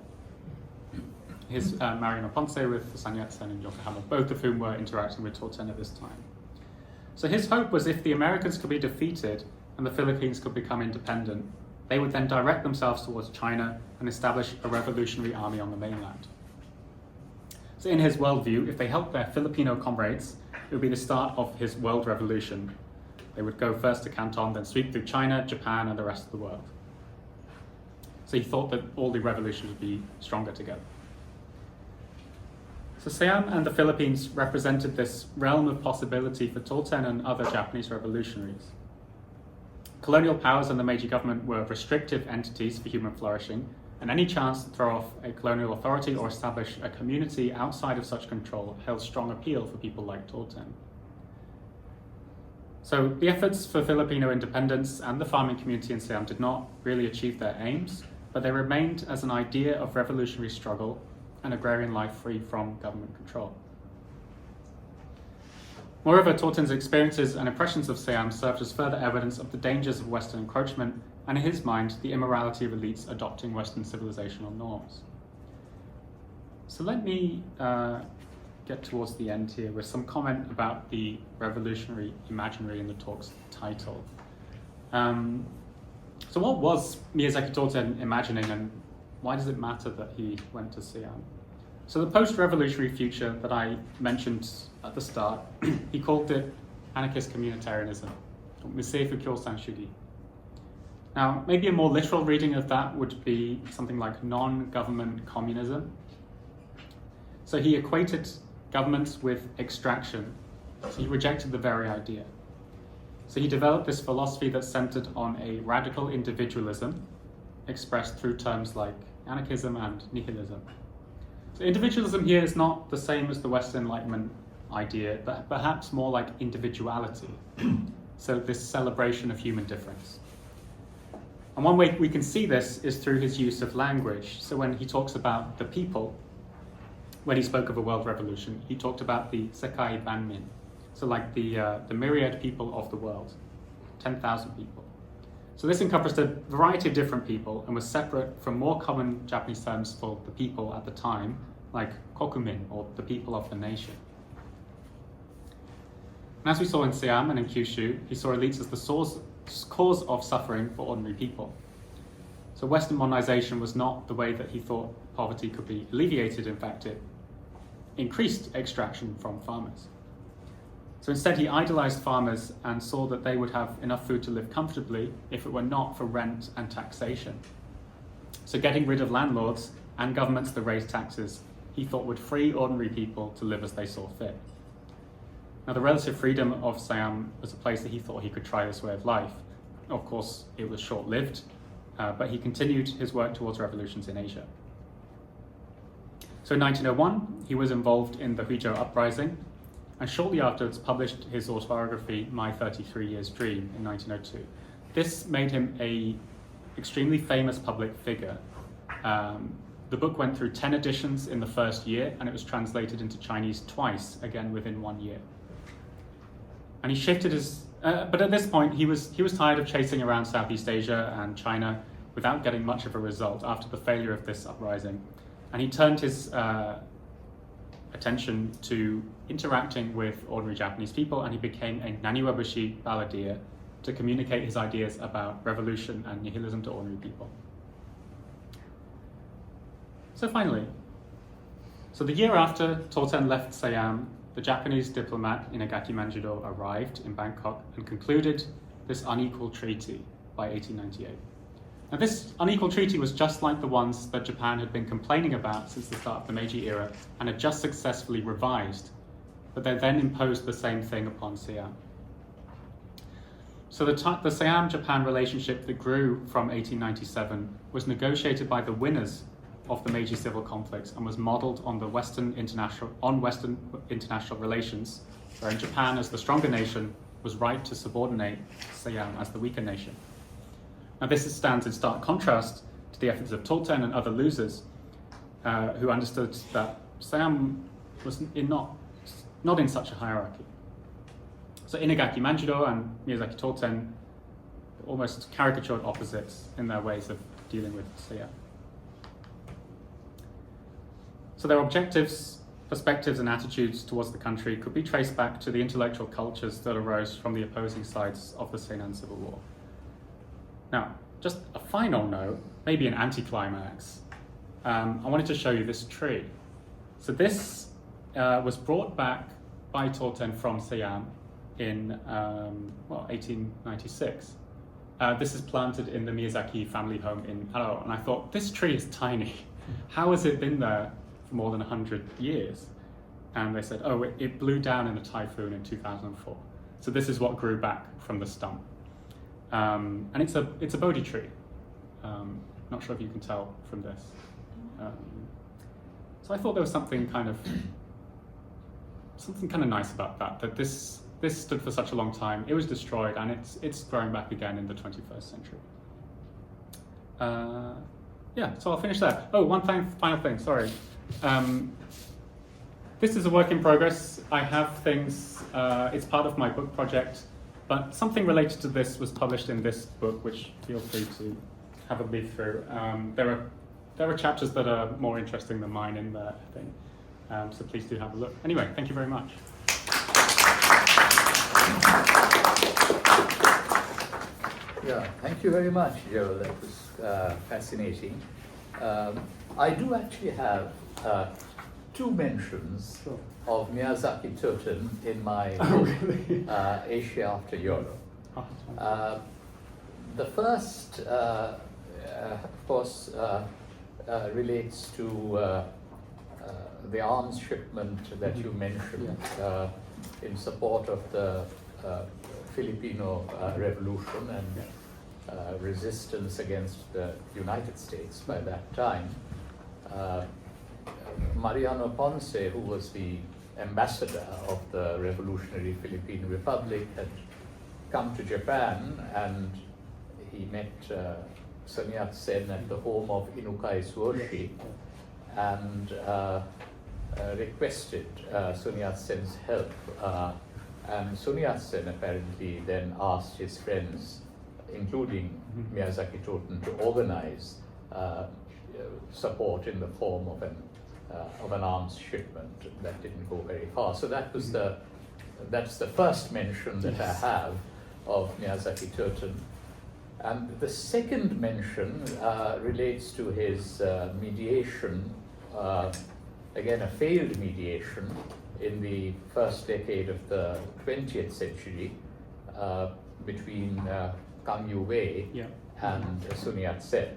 His Mariano Ponce with Sun Yat-sen and Yokohama, both of whom were interacting with Tōten at this time. So his hope was if the Americans could be defeated and the Philippines could become independent, they would then direct themselves towards China and establish a revolutionary army on the mainland. So in his worldview, if they helped their Filipino comrades, it would be the start of his world revolution. They would go first to Canton, then sweep through China, Japan, and the rest of the world. So he thought that all the revolutions would be stronger together. So Siam and the Philippines represented this realm of possibility for Tōten and other Japanese revolutionaries. Colonial powers and the Meiji government were restrictive entities for human flourishing, and any chance to throw off a colonial authority or establish a community outside of such control held strong appeal for people like Tōten. So the efforts for Filipino independence and the farming community in Siam did not really achieve their aims, but they remained as an idea of revolutionary struggle and agrarian life free from government control. Moreover, Tōten's experiences and impressions of Siam served as further evidence of the dangers of Western encroachment and, in his mind, the immorality of elites adopting Western civilizational norms. So let me get towards the end here with some comment about the revolutionary imaginary in the talk's title. So what was Miyazaki Tōten imagining, and why does it matter that he went to Siam? So the post-revolutionary future that I mentioned at the start, he called it anarchist communitarianism, risōkyō sanshugi. Now, maybe a more literal reading of that would be something like non-government communism. So he equated governments with extraction, so he rejected the very idea. So he developed this philosophy that's centered on a radical individualism, expressed through terms like anarchism and nihilism. So individualism here is not the same as the Western Enlightenment idea, but perhaps more like individuality. So this celebration of human difference. And one way we can see this is through his use of language. So when he talks about the people, when he spoke of a world revolution, he talked about the sekai banmin. So like the myriad people of the world, 10,000 people. So this encompassed a variety of different people and was separate from more common Japanese terms for the people at the time, like kokumin, or the people of the nation. And as we saw in Siam and in Kyushu, he saw elites as the cause of suffering for ordinary people. So Western modernization was not the way that he thought poverty could be alleviated. In fact, it increased extraction from farmers. So instead, he idolized farmers and saw that they would have enough food to live comfortably if it were not for rent and taxation. So getting rid of landlords and governments that raised taxes, he thought would free ordinary people to live as they saw fit. Now, the relative freedom of Siam was a place that he thought he could try this way of life. Of course, it was short-lived, but he continued his work towards revolutions in Asia. So in 1901, he was involved in the Huizhou uprising, and shortly afterwards published his autobiography, My 33 Years Dream, in 1902. This made him an extremely famous public figure. The book went through 10 editions in the first year, and it was translated into Chinese twice, again within 1 year. And he shifted his, but at this point he was tired of chasing around Southeast Asia and China without getting much of a result after the failure of this uprising. And he turned his attention to interacting with ordinary Japanese people, and he became a Naniwabushi balladeer to communicate his ideas about revolution and nihilism to ordinary people. So finally, the year after Tōten left Siam, the Japanese diplomat Inagaki Manjiro arrived in Bangkok and concluded this unequal treaty by 1898. Now, this unequal treaty was just like the ones that Japan had been complaining about since the start of the Meiji era and had just successfully revised, but they then imposed the same thing upon Siam. So the Siam-Japan relationship that grew from 1897 was negotiated by the winners of the Meiji civil conflicts and was modeled on Western international relations, wherein Japan, as the stronger nation, was right to subordinate Siam as the weaker nation. Now, this stands in stark contrast to the efforts of Tōten and other losers who understood that Siam was not in such a hierarchy. So Inagaki Manjiro and Miyazaki Tōten almost caricatured opposites in their ways of dealing with Siam. So their objectives, perspectives, and attitudes towards the country could be traced back to the intellectual cultures that arose from the opposing sides of the Seinan Civil War. Now, just a final note, maybe an anticlimax. I wanted to show you this tree. So this was brought back by Tōten from Siam in 1896. This is planted in the Miyazaki family home in Aro, and I thought, this tree is tiny. How has it been there for more than 100 years? And they said, oh, it blew down in a typhoon in 2004. So this is what grew back from the stump. And it's a Bodhi tree. Not sure if you can tell from this. So I thought there was something kind of nice about that this stood for such a long time. It was destroyed, and it's growing back again in the 21st century. So I'll finish there. Oh, one final thing, sorry. This is a work in progress. I have things, it's part of my book project, but something related to this was published in this book, which feel free to have a read through. There are chapters that are more interesting than mine in there, I think. So please do have a look. Anyway, thank you very much. Yeah, thank you very much, Joel. That was fascinating. I do actually have two mentions of Miyazaki Tōten in my Asia After Europe. The first, of course, relates to the arms shipment that you mentioned in support of the Filipino Revolution and resistance against the United States by that time. Mariano Ponce, who was the ambassador of the revolutionary Philippine Republic, had come to Japan, and he met Sun Yat-sen at the home of Inukai Suoshi and requested Sun Yat-sen's help. And Sun Yat-sen apparently then asked his friends, including Miyazaki Tōten, to organize support in the form of an arms shipment that didn't go very far. So that was the that's the first mention that I have of Miyazaki Tōten. And the second mention relates to his mediation, again a failed mediation, in the first decade of the 20th century between Kang Yu-wei and Sun Yat-sen.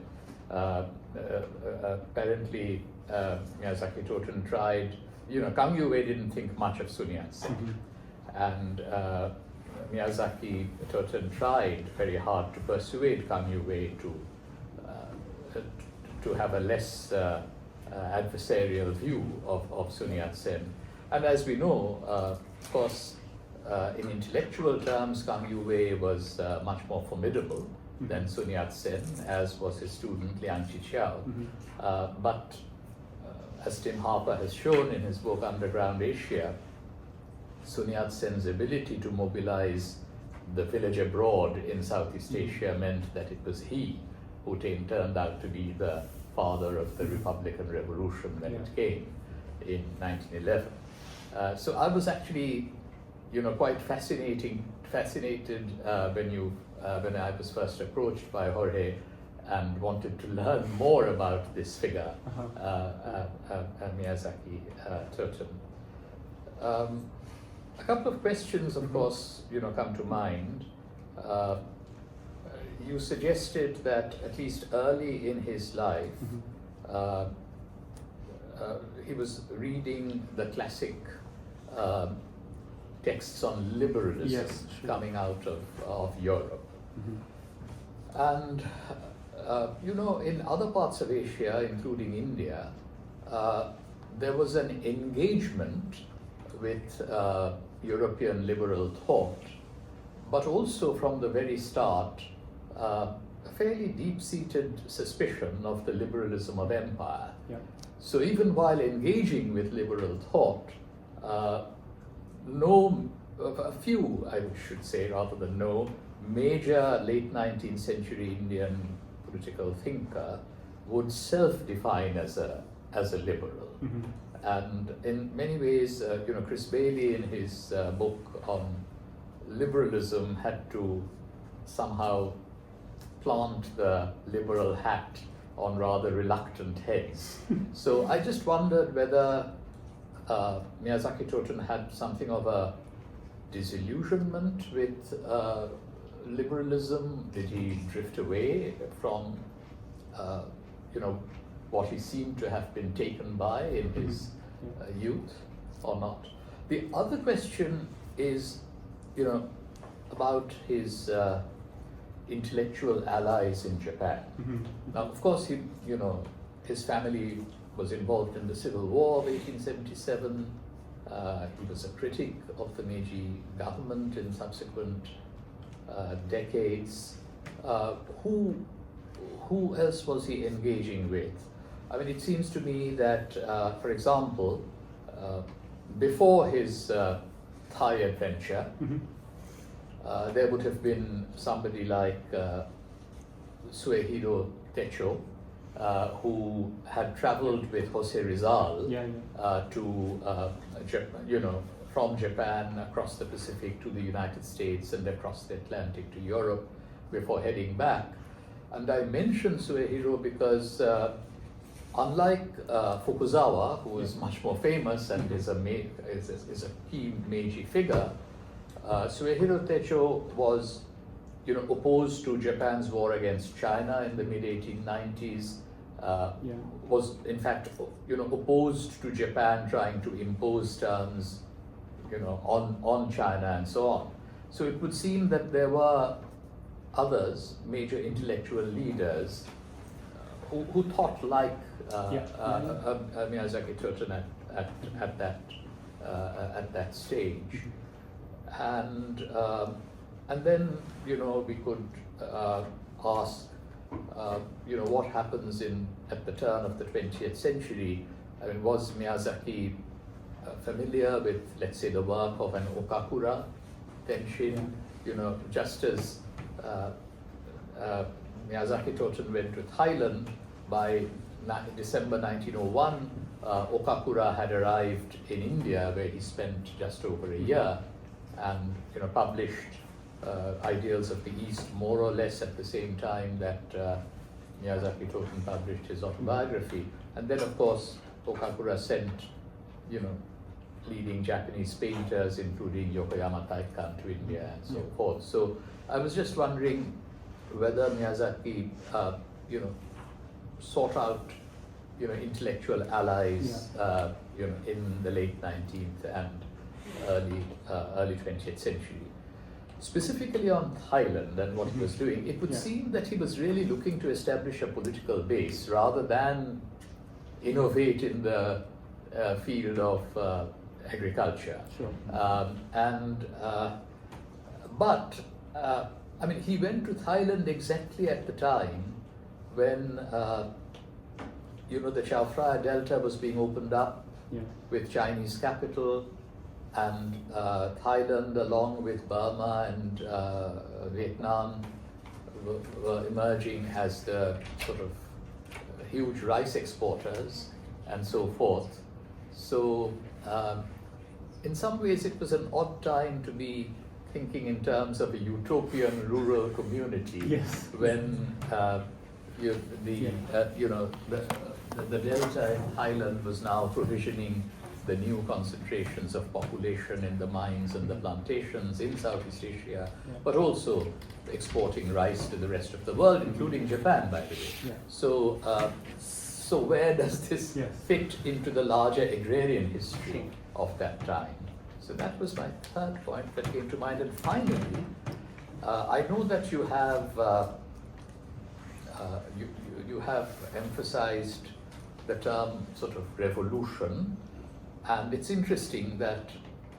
Apparently, Miyazaki Tōten tried, Kang Yu-wei didn't think much of Sun Yat-sen, and Miyazaki Tōten tried very hard to persuade Kang Yu-wei to have a less adversarial view of Sun Yat-sen. And as we know, of course, in intellectual terms, Kang Yu-wei was much more formidable than Sun Yat-sen, as was his student Liang Qiqiao. But as Tim Harper has shown in his book Underground Asia, Sun Yat-sen's ability to mobilize the village abroad in Southeast Asia meant that it was he who turned out to be the father of the Republican Revolution when it came in 1911. So I was actually, quite fascinated when I was first approached by Jorge and wanted to learn more about this figure, Miyazaki Tōten. A couple of questions, of course, come to mind. You suggested that at least early in his life, he was reading the classic texts on liberalism coming out of Europe. And, in other parts of Asia, including India, there was an engagement with European liberal thought, but also from the very start, a fairly deep-seated suspicion of the liberalism of empire. So even while engaging with liberal thought, a few, I should say, rather than no, major late 19th century Indian political thinker would self-define as a liberal. And in many ways, Chris Bailey in his book on liberalism had to somehow plant the liberal hat on rather reluctant heads. So I just wondered whether Miyazaki Tōten had something of a disillusionment with liberalism. Did he drift away from, what he seemed to have been taken by in his youth, or not? The other question is, about his intellectual allies in Japan. Now, of course, his family was involved in the Civil War of 1877. He was a critic of the Meiji government in subsequent decades. Who else was he engaging with? I mean, it seems to me that, for example, before his Thai adventure, there would have been somebody like Suehiro Techo, who had traveled with Jose Rizal from Japan across the Pacific to the United States and across the Atlantic to Europe before heading back. And I mention Suehiro because unlike Fukuzawa, who is much more famous and is a key Meiji figure, Suehiro Techo was opposed to Japan's war against China in the mid-1890s, was in fact opposed to Japan trying to impose terms on China and so on. So it would seem that there were others, major intellectual leaders, who thought like Miyazaki Tōten at that stage. And then we could ask what happens at the turn of the 20th century. I mean, was Miyazaki familiar with, let's say, the work of an Okakura Tenshin? Just as Miyazaki Tōten went to Thailand, by December 1901, Okakura had arrived in India, where he spent just over a year. and published Ideals of the East more or less at the same time that Miyazaki Tōten published his autobiography. And then, of course, Okakura sent, leading Japanese painters, including Yokoyama Taikan, to India and so forth. So I was just wondering whether Miyazaki, sought out, intellectual allies, in the late 19th and early 20th century. Specifically on Thailand and what he was doing, it would seem that he was really looking to establish a political base rather than innovate in the field of agriculture. Sure. But he went to Thailand exactly at the time when the Chao Phraya Delta was being opened up with Chinese capital, and Thailand, along with Burma and Vietnam, were emerging as the sort of huge rice exporters and so forth. So in some ways it was an odd time to be thinking in terms of a utopian rural community when the Delta in Thailand was now provisioning the new concentrations of population in the mines and the plantations in Southeast Asia, but also exporting rice to the rest of the world, including Japan, by the way. So, so where does this fit into the larger agrarian history of that time? So that was my third point that came to mind. And finally, I know that you have you have emphasized the term sort of revolution. And it's interesting that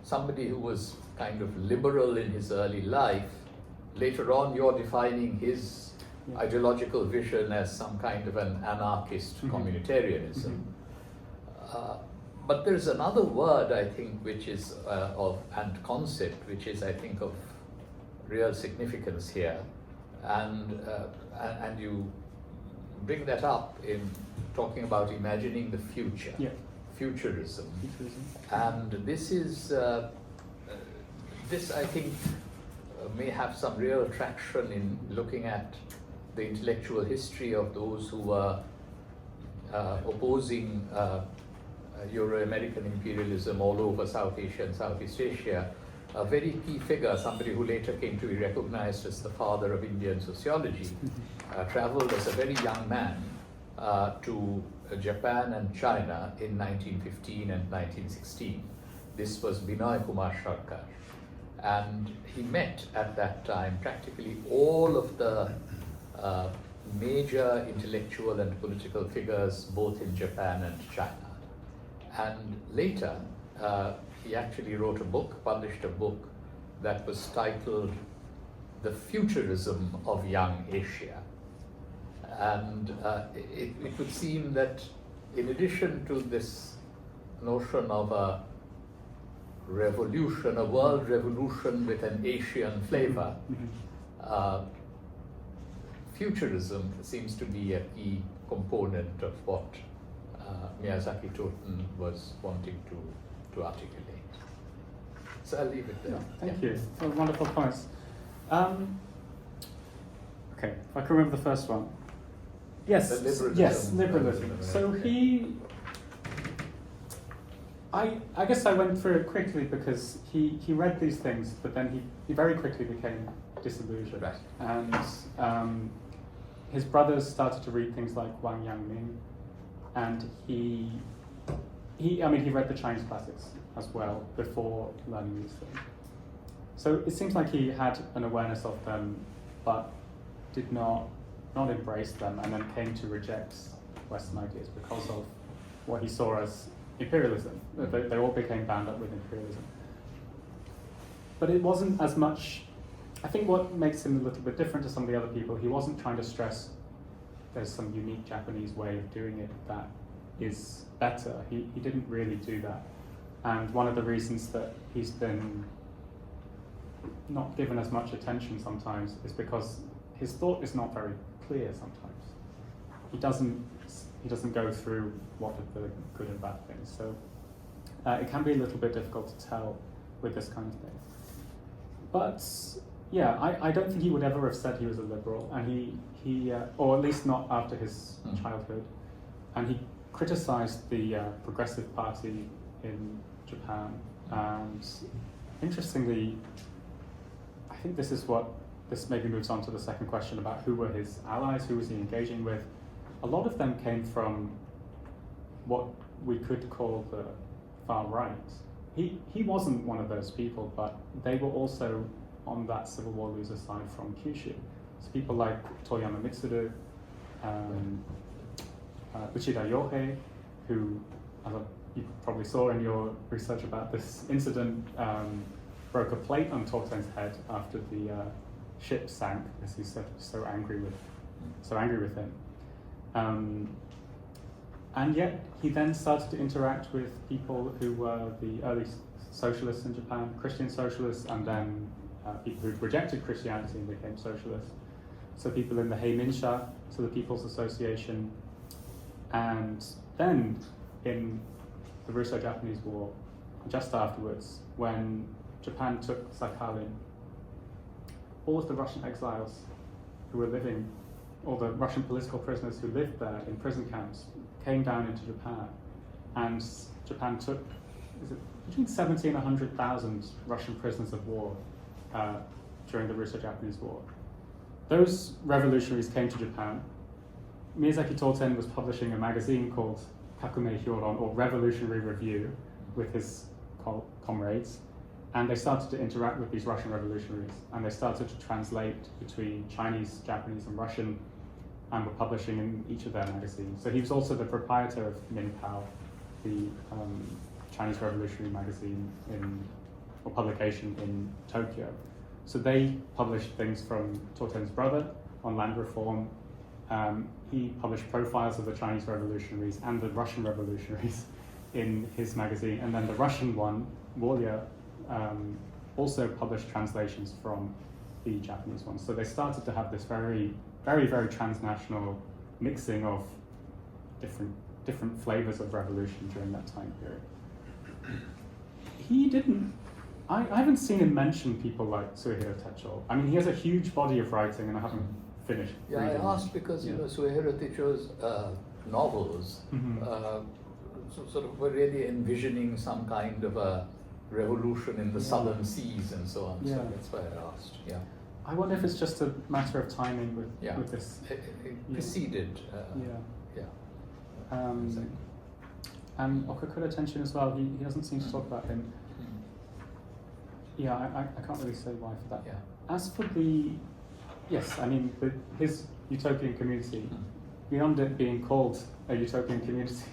somebody who was kind of liberal in his early life, later on you're defining his ideological vision as some kind of an anarchist communitarianism. But there's another word, I think, which is and concept, which is, I think, of real significance here. And you bring that up in talking about imagining the future. Futurism. And this is, this I think may have some real traction in looking at the intellectual history of those who were opposing Euro-American imperialism all over South Asia and Southeast Asia. A very key figure, somebody who later came to be recognized as the father of Indian sociology, traveled as a very young man to Japan and China in 1915 and 1916. This was Binoy Kumar Sarkar. And he met at that time practically all of the major intellectual and political figures both in Japan and China. And later, he actually wrote a book, published a book that was titled The Futurism of Young Asia. And it would seem that in addition to this notion of a revolution, a world revolution with an Asian flavor, futurism seems to be a key component of what Miyazaki Tōten was wanting to articulate. So I'll leave it there. Thank you. Oh, wonderful points. Okay, if I can remember the first one. Yes, liberalism. So I guess I went through it quickly because he read these things, but then he very quickly became disillusioned. Right. And his brothers started to read things like Wang Yangming, and he read the Chinese classics as well before learning these things. So it seems like he had an awareness of them, but did not embrace them, and then came to reject Western ideas because of what he saw as imperialism. They all became bound up with imperialism. But it wasn't as much. I think what makes him a little bit different to some of the other people, he wasn't trying to stress there's some unique Japanese way of doing it that is better. He didn't really do that. And one of the reasons that he's been not given as much attention sometimes is because his thought is not very clear sometimes. He doesn't go through what are the good and bad things. So it can be a little bit difficult to tell with this kind of thing. But yeah, I don't think he would ever have said he was a liberal, and he or at least not after his childhood, and he criticized the Progressive Party in Japan. And interestingly, I think this maybe moves on to the second question about who were his allies, who was he engaging with. A lot of them came from what we could call the far right. He wasn't one of those people, but they were also on that Civil War loser side from Kyushu. So people like Toyama Mitsuru, Uchida Yohei, who, as you probably saw in your research about this incident, broke a plate on Tōten's head after the ship sank, because he said so angry with him. And yet he then started to interact with people who were the early socialists in Japan, Christian socialists, and then people who rejected Christianity and became socialists. So people in the Heimin-sha, so the People's Association, and then in the Russo-Japanese War, just afterwards, when Japan took Sakhalin, all of the Russian exiles who were living, all the Russian political prisoners who lived there in prison camps, came down into Japan, and Japan took between 70 and 100,000 Russian prisoners of war during the Russo-Japanese War. Those revolutionaries came to Japan. Miyazaki Tōten was publishing a magazine called Kakumei Hyoron, or Revolutionary Review, with his comrades, and they started to interact with these Russian revolutionaries, and they started to translate between Chinese, Japanese, and Russian, and were publishing in each of their magazines. So he was also the proprietor of Minpao, the Chinese revolutionary magazine or publication in Tokyo. So they published things from Tōten's brother on land reform. He published profiles of the Chinese revolutionaries and the Russian revolutionaries in his magazine, and then the Russian one, Wolia, also published translations from the Japanese ones. So they started to have this very, very, very transnational mixing of different flavors of revolution during that time period. I haven't seen him mention people like Suehiro Techo. I mean, he has a huge body of writing, and I haven't finished reading. I asked because, Suehiro Techo's novels sort of were really envisioning some kind of a revolution in the southern seas and so on. So that's why I asked. I wonder if it's just a matter of timing with this. It preceded. And Okakura Tenshin as well, he doesn't seem to talk about him. I can't really say why for that. As for his utopian community, beyond it being called a utopian community,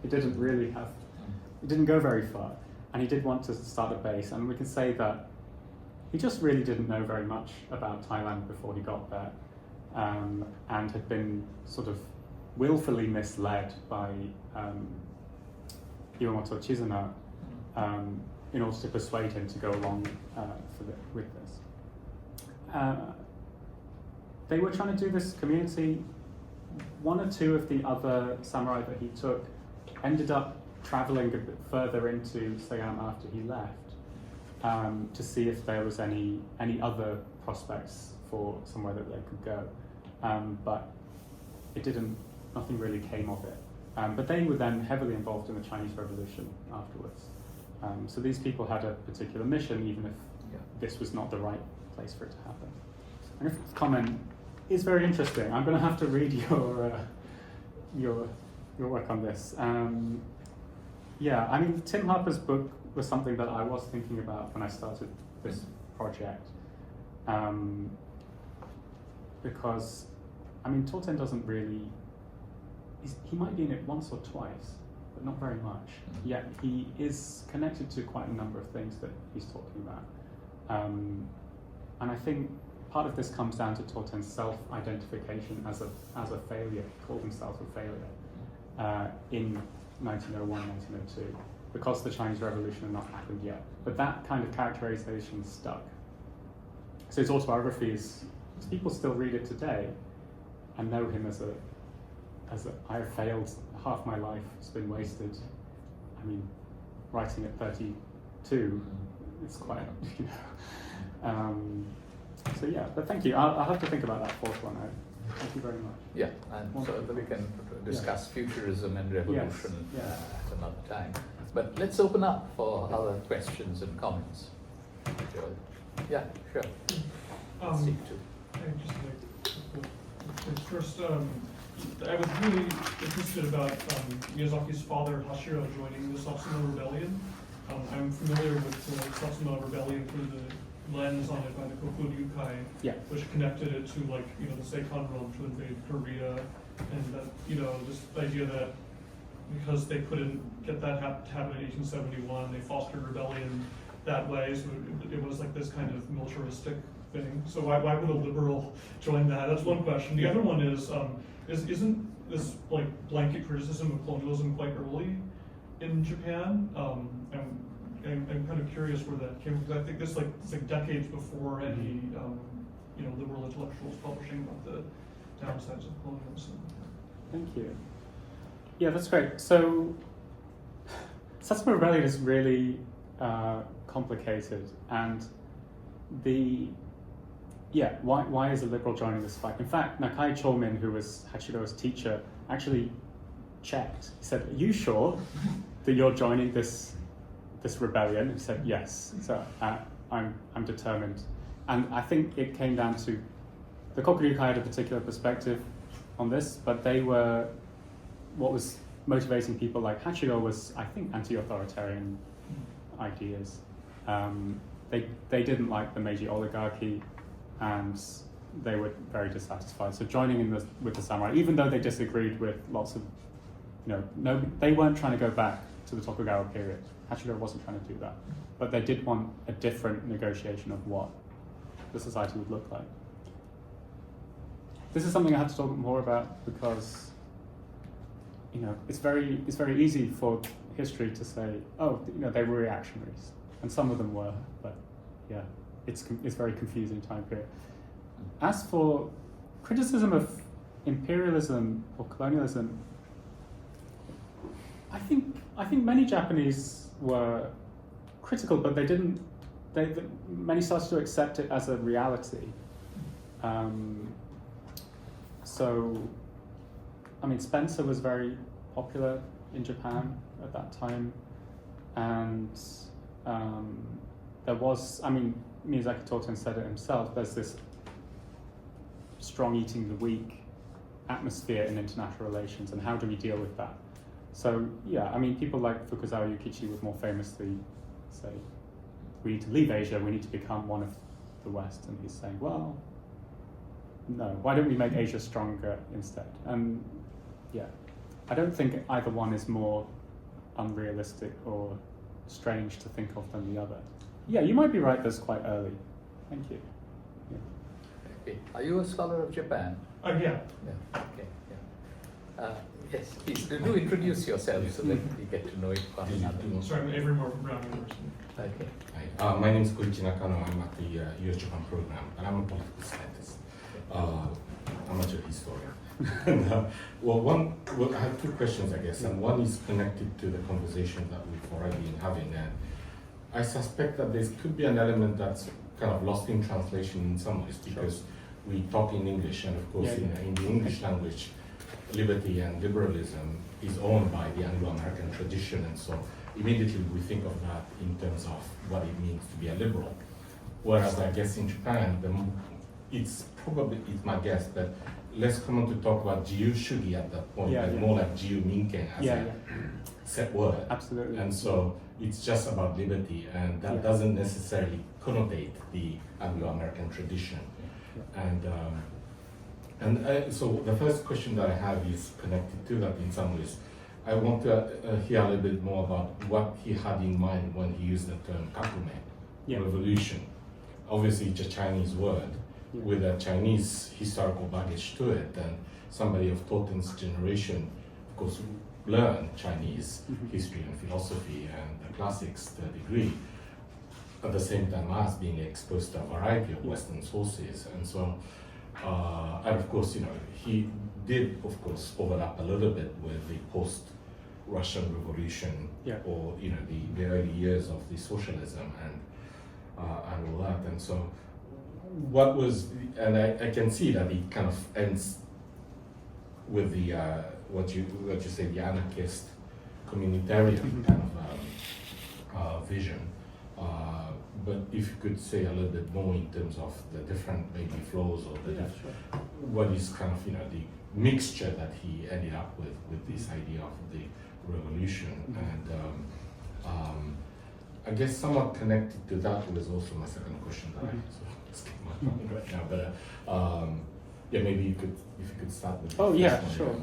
it didn't go very far. And he did want to start a base, and we can say that he just really didn't know very much about Thailand before he got there, and had been sort of willfully misled by Iwamoto Chizuna in order to persuade him to go along with this. They were trying to do this community. One or two of the other samurai that he took ended up traveling a bit further into Siam after he left to see if there was any other prospects for somewhere that they could go. But nothing really came of it. But they were then heavily involved in the Chinese Revolution afterwards. So these people had a particular mission, even if this was not the right place for it to happen. And if the comment is very interesting, I'm going to have to read your work on this. Tim Harper's book was something that I was thinking about when I started this project. Because, Tōten doesn't really, he might be in it once or twice, but not very much. Yet he is connected to quite a number of things that he's talking about. And I think part of this comes down to Tōten's self-identification as a failure. He called himself a failure in 1901, 1902, because the Chinese Revolution had not happened yet. But that kind of characterization stuck. So his autobiography people still read it today and know him as I have failed, half my life has been wasted. Writing at 32, it's quite, So yeah, but thank you. I'll have to think about that fourth one. Thank you very much. Yeah, and so that we can discuss futurism and revolution at another time. But let's open up for other questions and comments. Joel. Yeah, sure. Seek to. First, I was really interested about Miyazaki's father Hashiro joining the Satsuma Rebellion. I'm familiar with the Satsuma Rebellion through the lens on it by the Kokuryukai, which connected it to the Seikon realm to invade Korea, and that this idea that because they couldn't get that to happen in 1871, they fostered rebellion that way. So it was like this kind of militaristic thing. So why would a liberal join that? That's one question. The other one is isn't this blanket criticism of colonialism quite early in Japan? I'm kind of curious where that came from, because I think this it's decades before any liberal intellectuals publishing about the downsides of colonialism. Thank you. Yeah, that's great. So Satsuma Rebellion is really complicated, and why is a liberal joining this fight? In fact, Nakai Chomin, who was Hachiro's teacher, actually checked. He said, "Are you sure that you're joining this rebellion?" He said, "Yes." So I'm determined. And I think it came down to the Kokuryukai had a particular perspective on this, but what was motivating people like Hachiro was, I think, anti-authoritarian ideas. They didn't like the Meiji oligarchy, and they were very dissatisfied. So joining with the samurai, even though they disagreed with lots of, they weren't trying to go back to the Tokugawa period. Hachiro wasn't trying to do that, but they did want a different negotiation of what the society would look like. This is something I have to talk more about because, it's very easy for history to say, they were reactionaries, and some of them were, but yeah, it's very confusing time period. As for criticism of imperialism or colonialism, I think many Japanese were critical, but many started to accept it as a reality. Spencer was very popular in Japan at that time, and there was, Miyazaki Tōten said it himself, there's this strong eating the weak atmosphere in international relations, and how do we deal with that? So people like Fukuzawa Yukichi would more famously say, we need to leave Asia, we need to become one of the West, and he's saying, well, no, why don't we make Asia stronger instead? And I don't think either one is more unrealistic or strange to think of than the other. Yeah, you might be right, that's quite early. Thank you. Yeah. Okay. Are you a scholar of Japan? Yeah. Okay. Yeah. Yes, please do introduce yourself so that we get to know it one another. Sorry, I'm Avery Moore from Brown University. Okay. Hi, my name is Koichi Nakano. I'm at the US-Japan program, and I'm a political scientist, amateur historian. And, I have two questions, I guess, and one is connected to the conversation that we've already been having. And I suspect that there could be an element that's kind of lost in translation in some ways, because we talk in English, and of course in the English language, liberty and liberalism is owned by the Anglo-American tradition, and so immediately we think of that in terms of what it means to be a liberal. Whereas I guess in Japan, it's my guess that less common to talk about Jiyu-shugi at that point, but more like Jiyu-minken as a set word. Absolutely. And so it's just about liberty, and that doesn't necessarily connotate the Anglo-American tradition. So the first question that I have is connected to that in some ways. I want to hear a little bit more about what he had in mind when he used the term kakume, revolution. Obviously, it's a Chinese word with a Chinese historical baggage to it, and somebody of Tōten's generation, of course, learned Chinese history and philosophy and the classics to a degree, at the same time as being exposed to a variety of Western sources. And so, and of course, he did, of course, overlap a little bit with the post-Russian Revolution, or the early years of the socialism, and all that. And so, what was, and I can see that it kind of ends with the what you say, the anarchist communitarian kind of vision. But if you could say a little bit more in terms of the different maybe flows or the what is kind of the mixture that he ended up with this idea of the revolution. And I guess somewhat connected to that was also my second question that I sort of escaped my mind right now. But yeah, maybe if you could start with. Oh yeah, sure.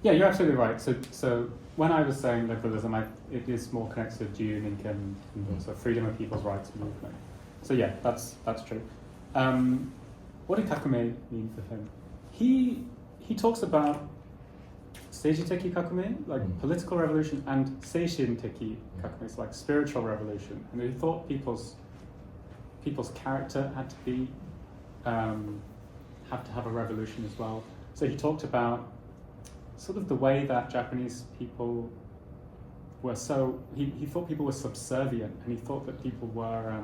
Yeah, you're absolutely right. So when I was saying liberalism, it is more connected to June and also freedom of people's rights movement. So yeah, that's true. What did Kakume mean for him? He talks about seijiteki kakume, like political revolution, and seishinteki kakume, so like spiritual revolution. And he thought people's character had to be have to have a revolution as well. So he talked about sort of the way that Japanese people were he thought people were subservient, and he thought that people were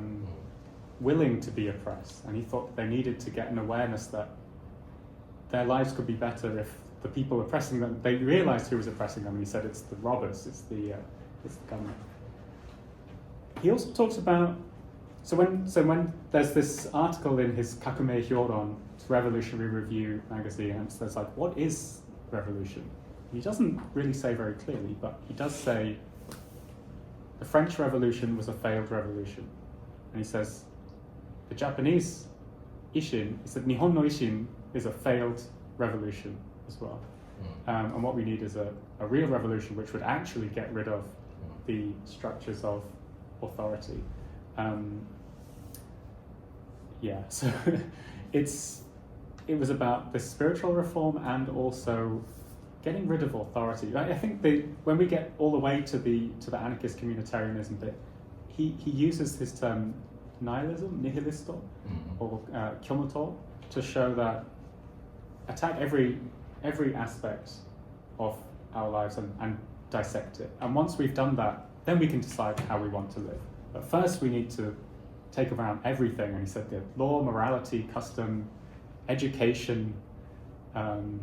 willing to be oppressed, and he thought they needed to get an awareness that their lives could be better if the people oppressing them, they realized who was oppressing them, and he said it's the robbers, it's the government. He also talks about, so when there's this article in his Kakume Hyoron, Revolutionary Review magazine, and there's like, what is revolution? He doesn't really say very clearly, but he does say the French Revolution was a failed revolution. And he says the Japanese Ishin, he said Nihon no Ishin is a failed revolution as well. And what we need is a real revolution which would actually get rid of the structures of authority. So it was about the spiritual reform and also getting rid of authority. I think when we get all the way to the anarchist communitarianism bit, he uses his term nihilism, nihilisto, or kyomoto, to show that attack every aspect of our lives and dissect it. And once we've done that, then we can decide how we want to live. But first we need to take around everything, and he said the law, morality, custom, education, the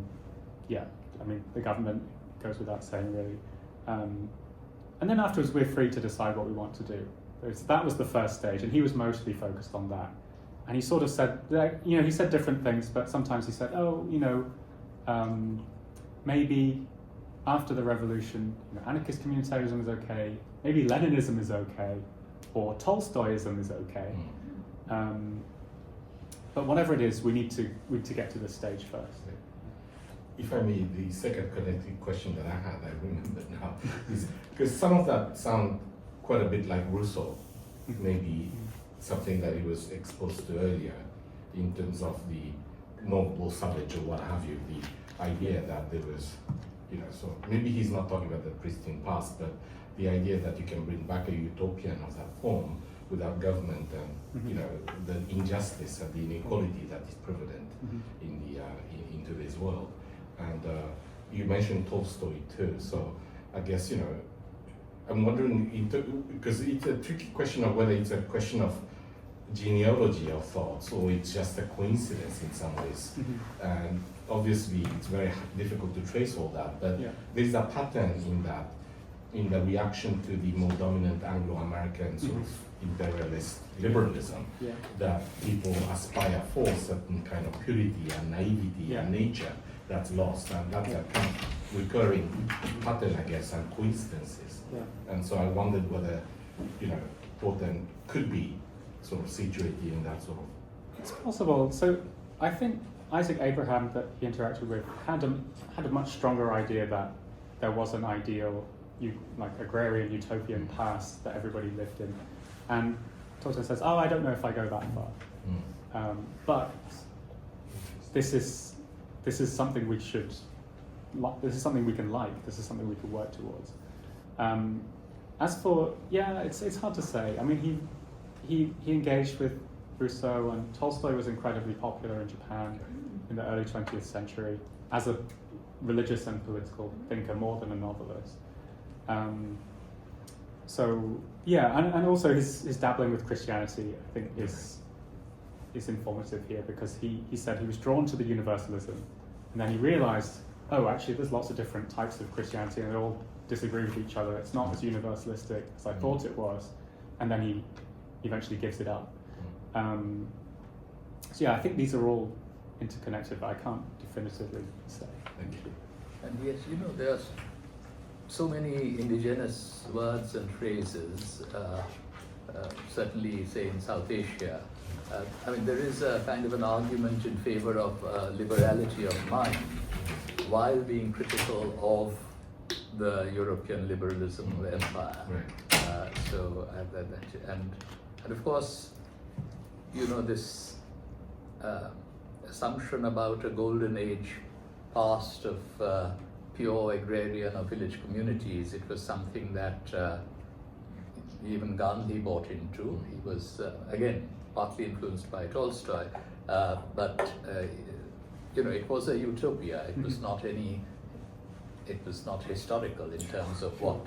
government goes without saying really. And then afterwards we're free to decide what we want to do. So that was the first stage, and he was mostly focused on that. And he sort of said, he said different things, but sometimes he said, maybe after the revolution, anarchist communitarianism is okay, maybe Leninism is okay, or Tolstoyism is okay. But whatever it is, we need to get to this stage first. If I may, the second connected question that I had, I remember now, is because some of that sound quite a bit like Rousseau, maybe something that he was exposed to earlier in terms of the noble savage or what have you, the idea that there was, so maybe he's not talking about the pristine past, but the idea that you can bring back a utopian of that form without government and the injustice and the inequality that is prevalent in today's world. And you mentioned Tolstoy too, so I guess I'm wondering, because it's a tricky question of whether it's a question of genealogy of thoughts or it's just a coincidence in some ways. And obviously it's very difficult to trace all that, but there's a pattern in the reaction to the more dominant Anglo-American sort of imperialist liberalism, that people aspire for certain kind of purity and naivety and nature that's lost, and that's a kind of recurring pattern, I guess, and coincidences. And so I wondered whether, Tōten could be sort of situated in that sort of. It's possible. So I think Isaac Abraham, that he interacted with, had a much stronger idea that there was an ideal, like agrarian utopian past that everybody lived in. And Tōten says, I don't know if I go that far. But this is something we should, this is something we can like, this is something we can work towards. As for, it's hard to say. I mean, he engaged with Rousseau, and Tolstoy was incredibly popular in Japan in the early 20th century as a religious and political thinker more than a novelist. So yeah, and also his dabbling with Christianity, I think, is informative here, because he said he was drawn to the universalism, and then he realized, oh, actually there's lots of different types of Christianity and they all disagree with each other. It's not as universalistic as I thought it was, and then he eventually gives it up. So yeah, I think these are all interconnected, but I can't definitively say. Thank you. And yes, there's so many indigenous words and phrases, certainly say in South Asia. I mean, there is a kind of an argument in favor of liberality of mind, while being critical of the European liberalism of empire. Right. And of course, this assumption about a golden age past of pure agrarian or village communities, it was something that even Gandhi bought into. He was, again, partly influenced by Tolstoy, but it was a utopia. It was not it was not historical in terms of what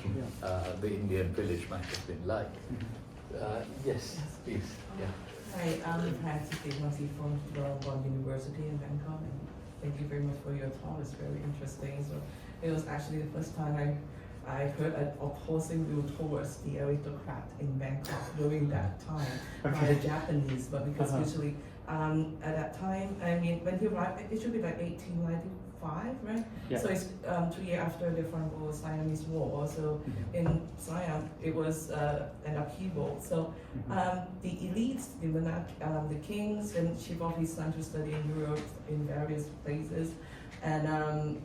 the Indian village might have been like. Yes, please. Yeah. Hi, I'm Francis Diplomats from Tokugawa University in Bangkok, and thank you very much for your talk. It's very interesting. So it was actually the first time I heard an opposing view towards the aristocrat in Bangkok during that time by the Japanese, but because usually at that time, I mean, when he arrived, it should be like 1895, right? Yeah. So it's 2 years after the Franco-Siamese War. So in Siam, it was an upheaval. So the elites, the kings and chief officers to study in Europe in various places, and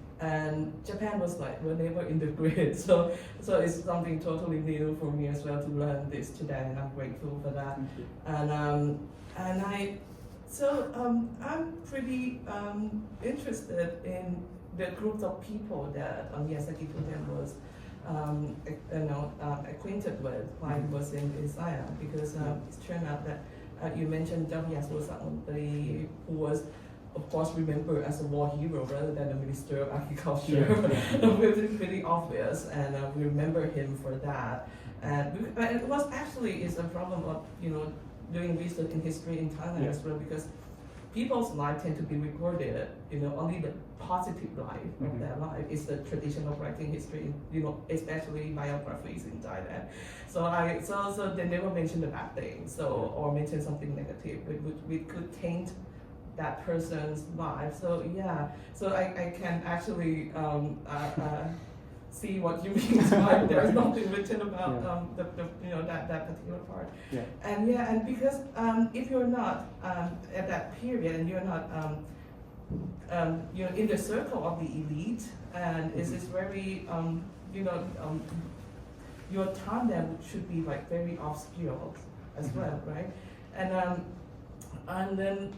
Japan was like, well, they were in the grid. So it's something totally new for me as well to learn this today, and I'm grateful for that. I'm pretty interested in the groups of people that Miyazaki Tōten was acquainted with while he was in Siam, because it turned out that you mentioned Javier, who was, of course, remembered as a war hero rather than a minister of agriculture. It was pretty obvious, and we remember him for that. And it was actually is a problem of doing research in history in Thailand as well, because people's life tend to be recorded, only the positive life of their life is the tradition of writing history, especially biographies in Thailand. So they never mention the bad things, or mention something negative, which could taint that person's life. So yeah, so I can actually see what you mean by there's nothing written about that particular part. Yeah. And because if you're not at that period and you're not in the circle of the elite, and it's very your time there should be like very obscure as well, right? And then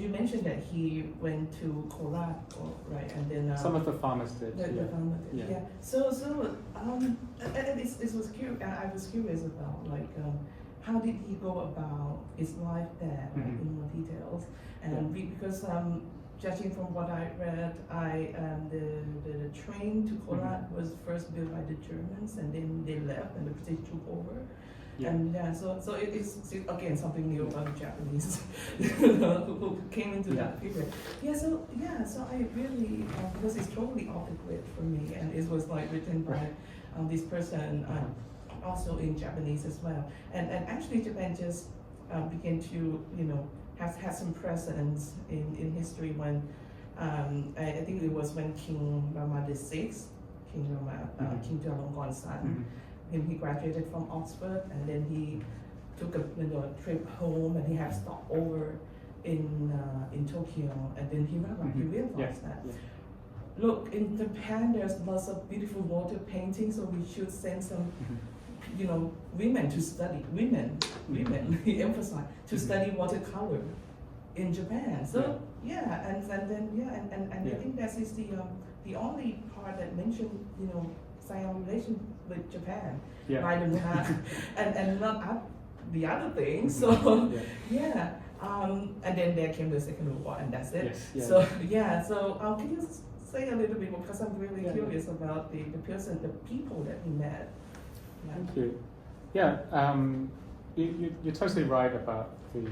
you mentioned that he went to Korat, right? And then some of the farmers did. The farmer did, yeah. So and it was curious. I was curious about like how did he go about his life there, in more details, and because judging from what I read, the train to Korat was first built by the Germans, and then they left, and the British took over. Yeah. And so it is again something new about the Japanese who came into that period. So I really because it's totally off the grid for me, and it was like written by this person also in Japanese as well. And actually Japan just began to have some precedence in history when I think it was when King Rama VI, King Chulalongkorn's son. And he graduated from Oxford, and then he took a trip home, and he had stopped over in Tokyo, and then he realized that look, in Japan there's lots of beautiful water paintings, so we should send some women to study he emphasized to study watercolor in Japan. So I think that is the only part that mentioned Siam relation with Japan, right? And not the other things. So and then there came the Second World War, and that's it. Yes, So can you say a little bit more because I'm really curious about the person, the people that he met. Yeah. Thank you. Yeah, you're totally right about the,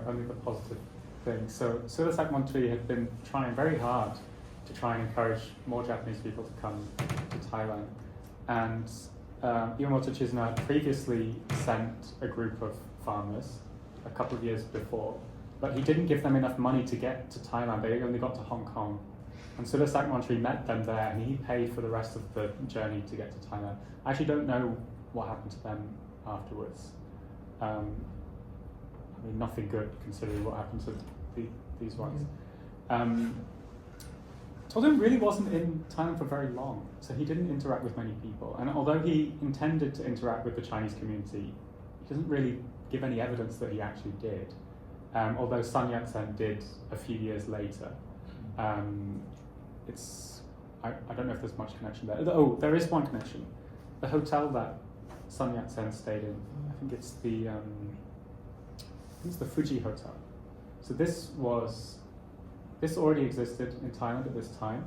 only the positive things. So Sudasak Montri had been trying very hard to try and encourage more Japanese people to come to Thailand. And Iwamoto Chizuna previously sent a group of farmers a couple of years before, but he didn't give them enough money to get to Thailand. They only got to Hong Kong. And Sudasak Montri met them there, and he paid for the rest of the journey to get to Thailand. I actually don't know what happened to them afterwards. I mean, nothing good considering what happened to these ones. Tōten really wasn't in Thailand for very long, so he didn't interact with many people. And although he intended to interact with the Chinese community, he doesn't really give any evidence that he actually did. Although Sun Yat-sen did a few years later. I don't know if there's much connection there. Oh, there is one connection. The hotel that Sun Yat-sen stayed in, I think it's the Fuji Hotel. So this already existed in Thailand at this time,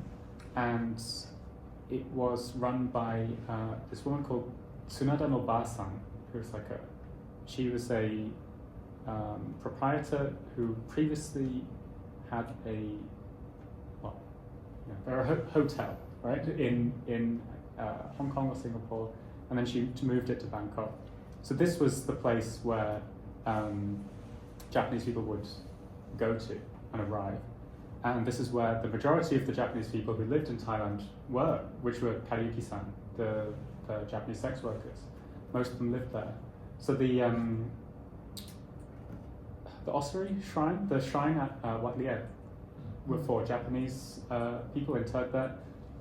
and it was run by this woman called Tsunada no Ba-san, she was a proprietor who previously had a hotel, right, in Hong Kong or Singapore, and then she moved it to Bangkok. So this was the place where Japanese people would go to and arrive. And this is where the majority of the Japanese people who lived in Thailand were, which were Kariuki-san, the Japanese sex workers. Most of them lived there. So the ossuary shrine, the shrine at Wat Liet, were for Japanese people interred there.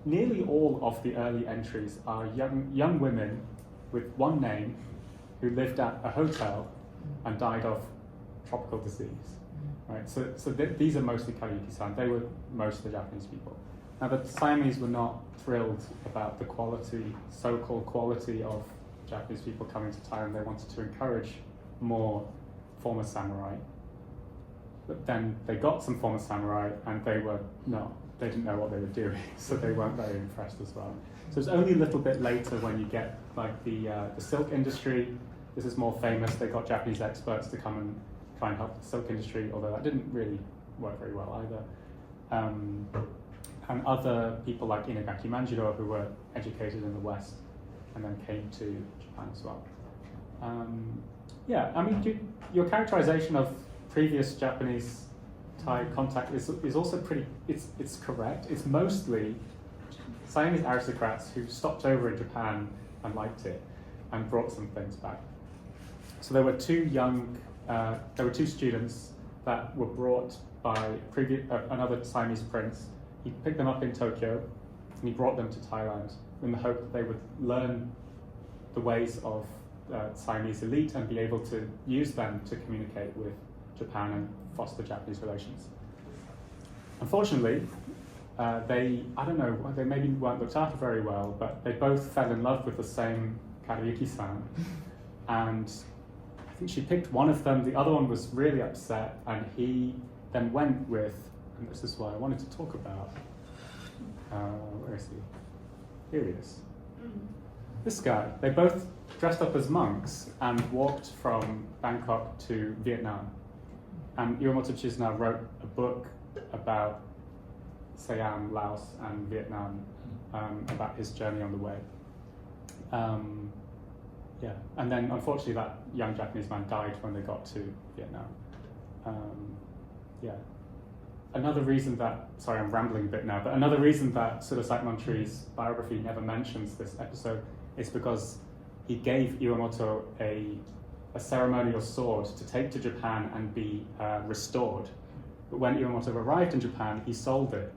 Nearly all of the early entries are young women with one name who lived at a hotel and died of tropical disease. Right, so these are mostly Kariuki-san. They were most of the Japanese people. Now the Siamese were not thrilled about the so-called quality of Japanese people coming to Thailand. They wanted to encourage more former samurai. But then they got some former samurai, and they didn't know what they were doing, so they weren't very impressed as well. So it's only a little bit later when you get like the silk industry. This is more famous. They got Japanese experts to come and try and help the silk industry, although that didn't really work very well either. And other people like Inagaki Manjiro, who were educated in the West and then came to Japan as well. I mean, your characterization of previous Japanese-Thai contact is also pretty, it's correct. It's mostly Siamese aristocrats who stopped over in Japan and liked it and brought some things back. So there were two students that were brought by another Siamese prince. He picked them up in Tokyo and he brought them to Thailand in the hope that they would learn the ways of Siamese elite and be able to use them to communicate with Japan and foster Japanese relations. Unfortunately, they maybe weren't looked after very well, but they both fell in love with the same Kariuki-san. And I think she picked one of them, the other one was really upset, and he then went with, and this is what I wanted to talk about, where is he? Here he is. This guy. They both dressed up as monks and walked from Bangkok to Vietnam. And Iwamoto Chizuna wrote a book about Siam, Laos, and Vietnam, about his journey on the way. And then unfortunately that young Japanese man died when they got to Vietnam. Another reason that, sorry I'm rambling a bit now, but another reason that Sudasak Montri's biography never mentions this episode is because he gave Iwamoto a ceremonial sword to take to Japan and be restored. But when Iwamoto arrived in Japan, he sold it.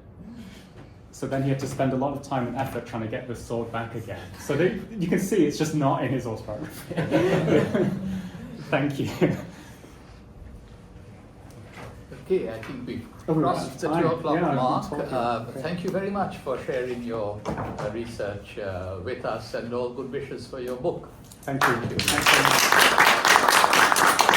So then he had to spend a lot of time and effort trying to get the sword back again. So you can see it's just not in his autobiography. Thank you. Okay, I think we've crossed the 2 o'clock mark. Thank you very much for sharing your research with us, and all good wishes for your book. Thank you. Thanks very much.